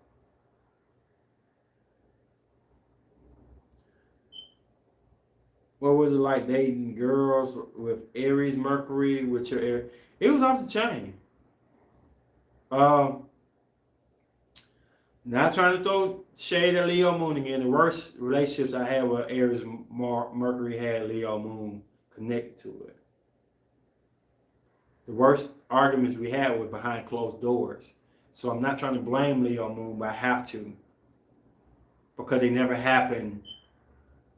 What was it like dating girls with Aries Mercury with your Aries? It was off the chain. Not trying to throw shade at Leo Moon again. The worst relationships I had with Aries Mercury had Leo Moon connected to it. The worst arguments we had were behind closed doors. So I'm not trying to blame Leo Moon, but I have to. Because they never happened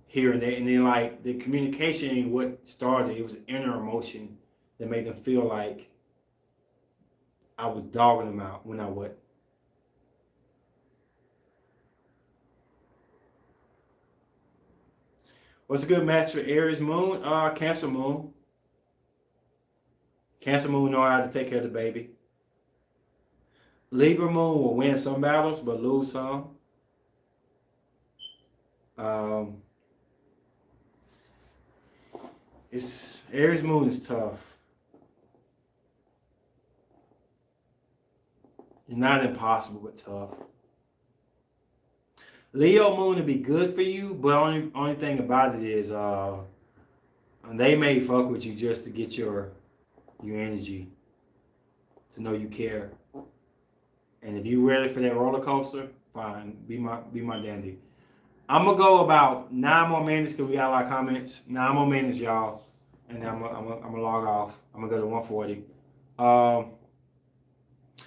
here and there. And then like the communication ain't what started. It was an inner emotion that made them feel like I was dogging them out when I wasn't. What's a good match for Aries Moon? Cancer Moon. Cancer Moon know how to take care of the baby. Libra Moon will win some battles, but lose some. Aries Moon is tough. It's not impossible, but tough. Leo Moon to be good for you, but only thing about it is they may fuck with you just to get your energy, to know you care. And if you ready for that roller coaster, fine, be my dandy. I'm gonna go about 9 more minutes because we got a lot of comments. 9 more minutes, y'all, and then I'm gonna log off. I'm gonna go to 140.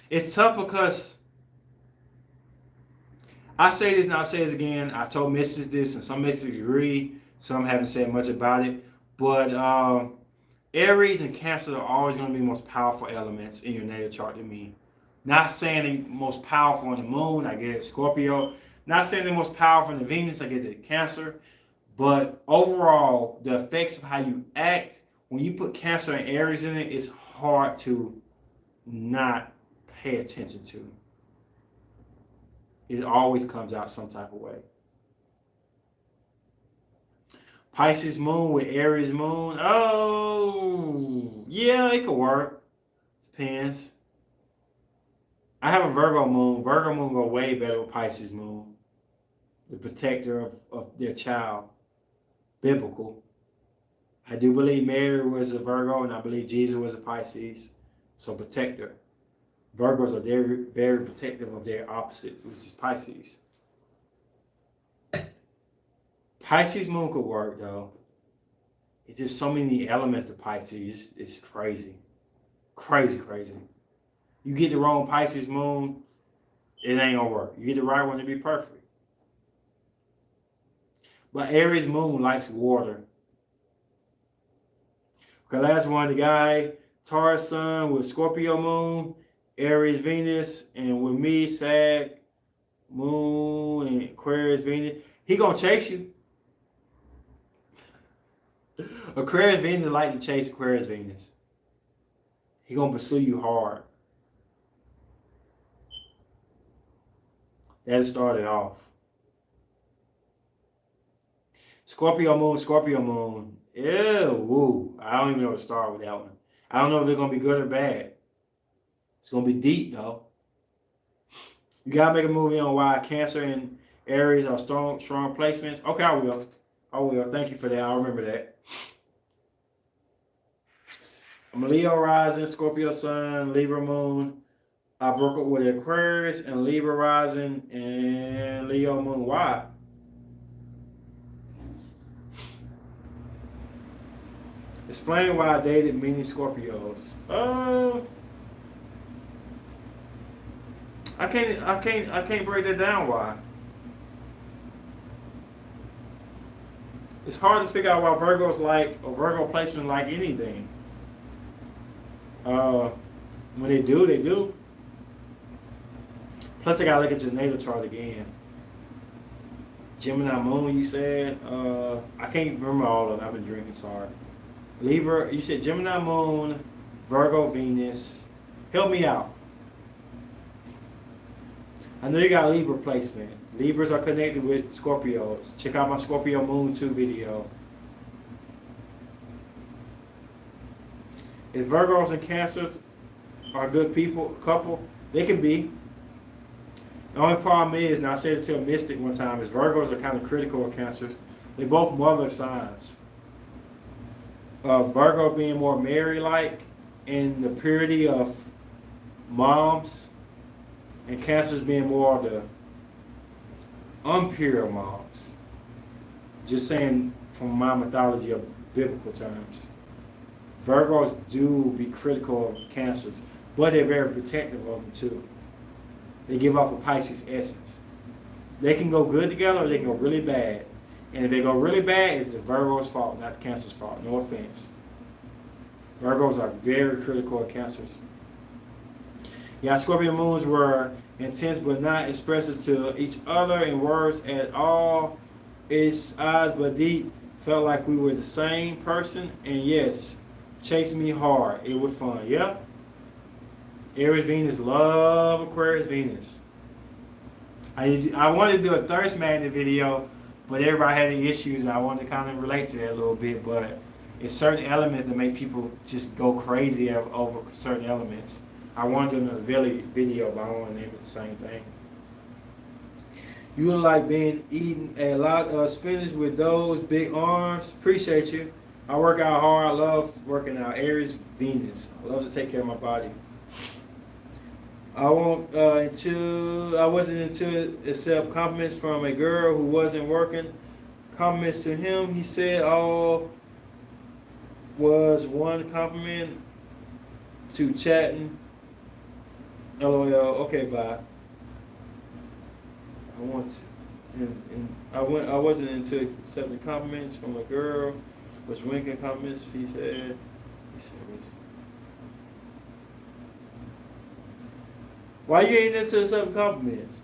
It's tough because I say this and I'll say this again. I told Mystics this, and some Mystics agree. Some haven't said much about it. But Aries and Cancer are always going to be the most powerful elements in your natal chart to me. Not saying the most powerful on the moon, I get it, Scorpio. Not saying the most powerful in the Venus, I get it, Cancer. But overall, the effects of how you act, when you put Cancer and Aries in it, it's hard to not pay attention to. It always comes out some type of way. Pisces Moon with Aries Moon. Oh, yeah, it could work. Depends. I have a Virgo Moon. Virgo Moon go way better with Pisces Moon. The protector of their child. Biblical. I do believe Mary was a Virgo, and I believe Jesus was a Pisces. So protector. Virgos are very, very protective of their opposite, which is Pisces. Pisces Moon could work, though. It's just so many elements to Pisces. It's crazy. Crazy, crazy. You get the wrong Pisces Moon, it ain't gonna work. You get the right one to be perfect. But Aries Moon likes water. Okay, last one, the guy, Taurus Sun with Scorpio Moon, Aries Venus, and with me, Sag Moon and Aquarius Venus. He gonna chase you. Aquarius Venus like to chase Aquarius Venus. He gonna pursue you hard. That started off. Scorpio Moon, Scorpio Moon. Ew, woo. I don't even know where to start with that one. I don't know if it's gonna be good or bad. It's gonna be deep though. You gotta make a movie on why Cancer and Aries are strong placements. Okay, I will. Thank you for that. I'll remember that. I'm a Leo rising, Scorpio Sun, Libra Moon. I broke up with Aquarius and Libra rising and Leo Moon. Why? Explain why I dated many Scorpios. I can't break that down. Why? It's hard to figure out why Virgo's like, or Virgo placement like anything. When they do, they do. Plus, I gotta look at your natal chart again. Gemini Moon, you said. I can't remember all of them. I've been drinking, sorry. Libra, you said Gemini Moon, Virgo Venus. Help me out. I know you got Libra placement. Libras are connected with Scorpios. Check out my Scorpio Moon 2 video. If Virgos and Cancers are good couple, they can be. The only problem is, and I said it to a mystic one time, is Virgos are kind of critical of Cancers. They both mother signs. Virgo being more Mary-like in the purity of moms, and Cancers being more of the impure Mars. Just saying from my mythology of biblical terms. Virgos do be critical of Cancers, but they're very protective of them too. They give off a Pisces essence. They can go good together or they can go really bad. And if they go really bad, it's the Virgo's fault, not the Cancer's fault. No offense. Virgos are very critical of Cancers. Yeah, Scorpio moons were intense but not expressive to each other in words at all. It's eyes but deep. Felt like we were the same person. And yes, chased me hard. It was fun. Yep. Aries Venus, love Aquarius Venus. I wanted to do a thirst magnet video, but everybody had the issues, and I wanted to kind of relate to that a little bit. But it's certain elements that make people just go crazy over certain elements. I wanted to do another video, but I don't want to name it the same thing. You look like being eating a lot of spinach with those big arms. Appreciate you. I work out hard. I love working out. Aries Venus. I love to take care of my body. I wasn't into accept compliments from a girl who wasn't working. Compliments to him, he said all was one compliment to chatting. LOL. Okay, bye. I wasn't into accepting compliments from a girl. Was winking compliments. He said. Why you ain't into accepting compliments?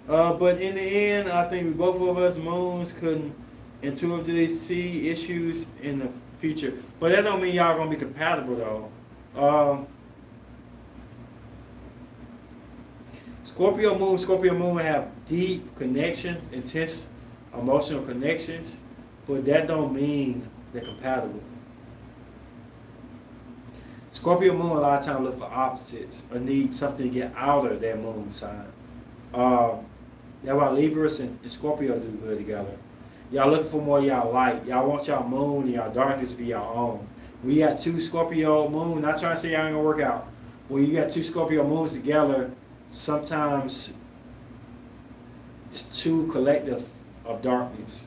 But in the end, I think both of us moons couldn't intuitively see issues in the future. But that don't mean y'all gonna be compatible though. Scorpio moon have deep connections, intense emotional connections, but that don't mean they're compatible. Scorpio moon a lot of times look for opposites or need something to get out of their moon sign. That's why Libras and Scorpio do good together. Y'all looking for more y'all light. Y'all want y'all moon and y'all darkness to be y'all own. We got two Scorpio moon, not trying to say y'all ain't gonna work out. When you got two Scorpio moons together, sometimes it's too collective of darkness.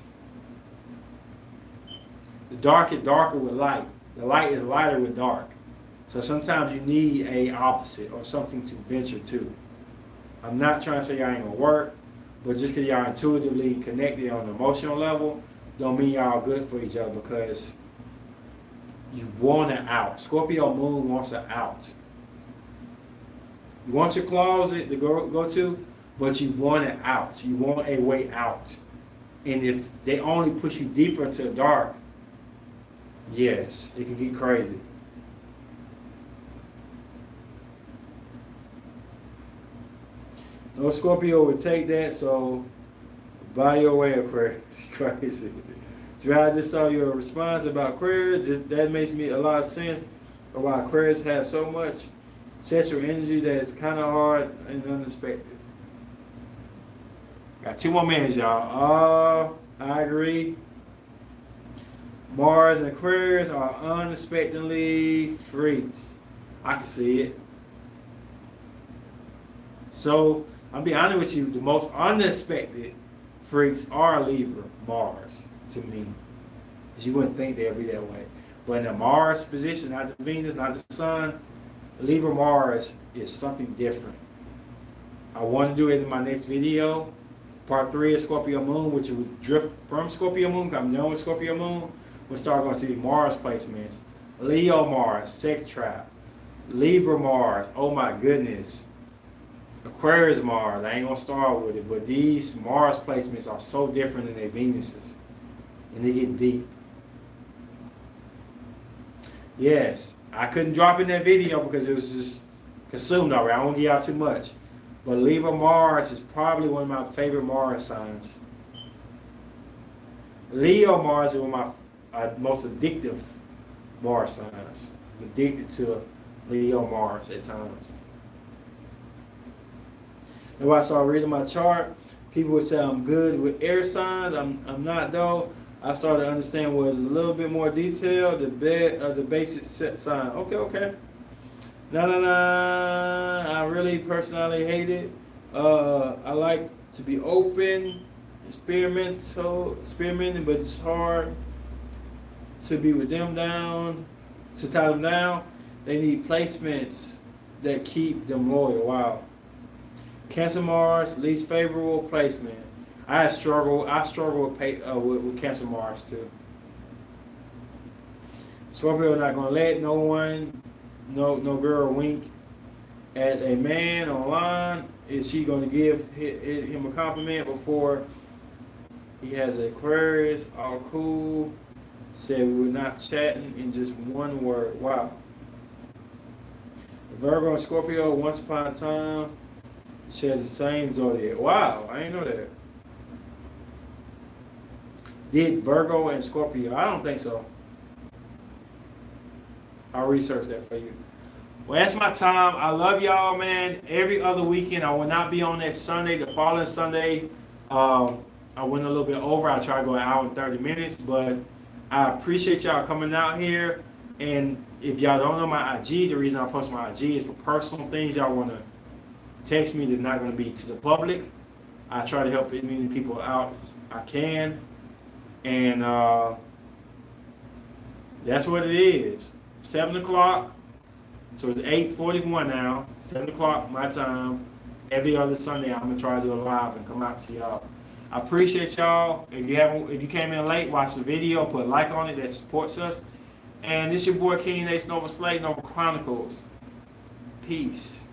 The dark is darker with light. The light is lighter with dark. So sometimes you need a opposite or something to venture to. I'm not trying to say y'all ain't gonna work, but just because y'all intuitively connected on an emotional level, don't mean y'all good for each other because you want an out. Scorpio moon wants an out. You want your closet to go to, but you want it out. You want a way out. And if they only push you deeper into the dark, yes, it can get crazy. No Scorpio would take that, so buy your way, Aquarius. Crazy. I just saw your response about Aquarius. That makes me a lot of sense of why Aquarius has so much sexual energy that is kind of hard and unexpected. Got 2 more minutes, y'all. I agree. Mars and Aquarius are unexpectedly freaks. I can see it. So, I'll be honest with you, the most unexpected freaks are Libra, Mars, to me. Because you wouldn't think they'd be that way. But in the Mars position, not the Venus, not the Sun, Libra Mars is something different. I want to do it in my next video. Part 3 of Scorpio Moon, which would drift from Scorpio Moon, I'm known with Scorpio Moon. We'll start going to see Mars placements. Leo Mars, sex trap. Libra Mars, oh my goodness. Aquarius Mars, I ain't gonna start with it, but these Mars placements are so different than their Venuses, and they get deep. Yes, I couldn't drop in that video because it was just consumed already. I won't give y'all too much, but Libra Mars is probably one of my favorite Mars signs. Leo Mars is one of my most addictive Mars signs. I'm addicted to Leo Mars at times. And when I started reading my chart, people would say I'm good with air signs. I'm not though. I started to understand was a little bit more detail, the basic set sign. Okay. I really personally hate it. I like to be open, experimenting, but it's hard to be with them down, to tie them down. They need placements that keep them loyal. Wow. Cancer Mars, least favorable placement. I struggle with Cancer Mars too. Scorpio not gonna let no girl wink at a man online. Is she gonna give him a compliment before he has an Aquarius? All cool. Said we were not chatting in just one word. Wow. Virgo and Scorpio once upon a time share the same zodiac. Wow, I didn't know that. Did Virgo and Scorpio? I don't think so. I'll research that for you. Well, that's my time. I love y'all, man. Every other weekend, I will not be on that Sunday. The following Sunday, I went a little bit over. I try to go an hour and 30 minutes, but I appreciate y'all coming out here. And if y'all don't know my IG, the reason I post my IG is for personal things y'all want to text me that's not going to be to the public. I try to help as many people out as I can. And that's what it is. 7 o'clock. So it's 8:41 now. 7 o'clock my time. Every other Sunday, I'm going to try to do a live and come out to y'all. I appreciate y'all. If you came in late, watch the video, put a like on it, that supports us. And this your boy King Ace Nova Slate, Nova Chronicles. Peace.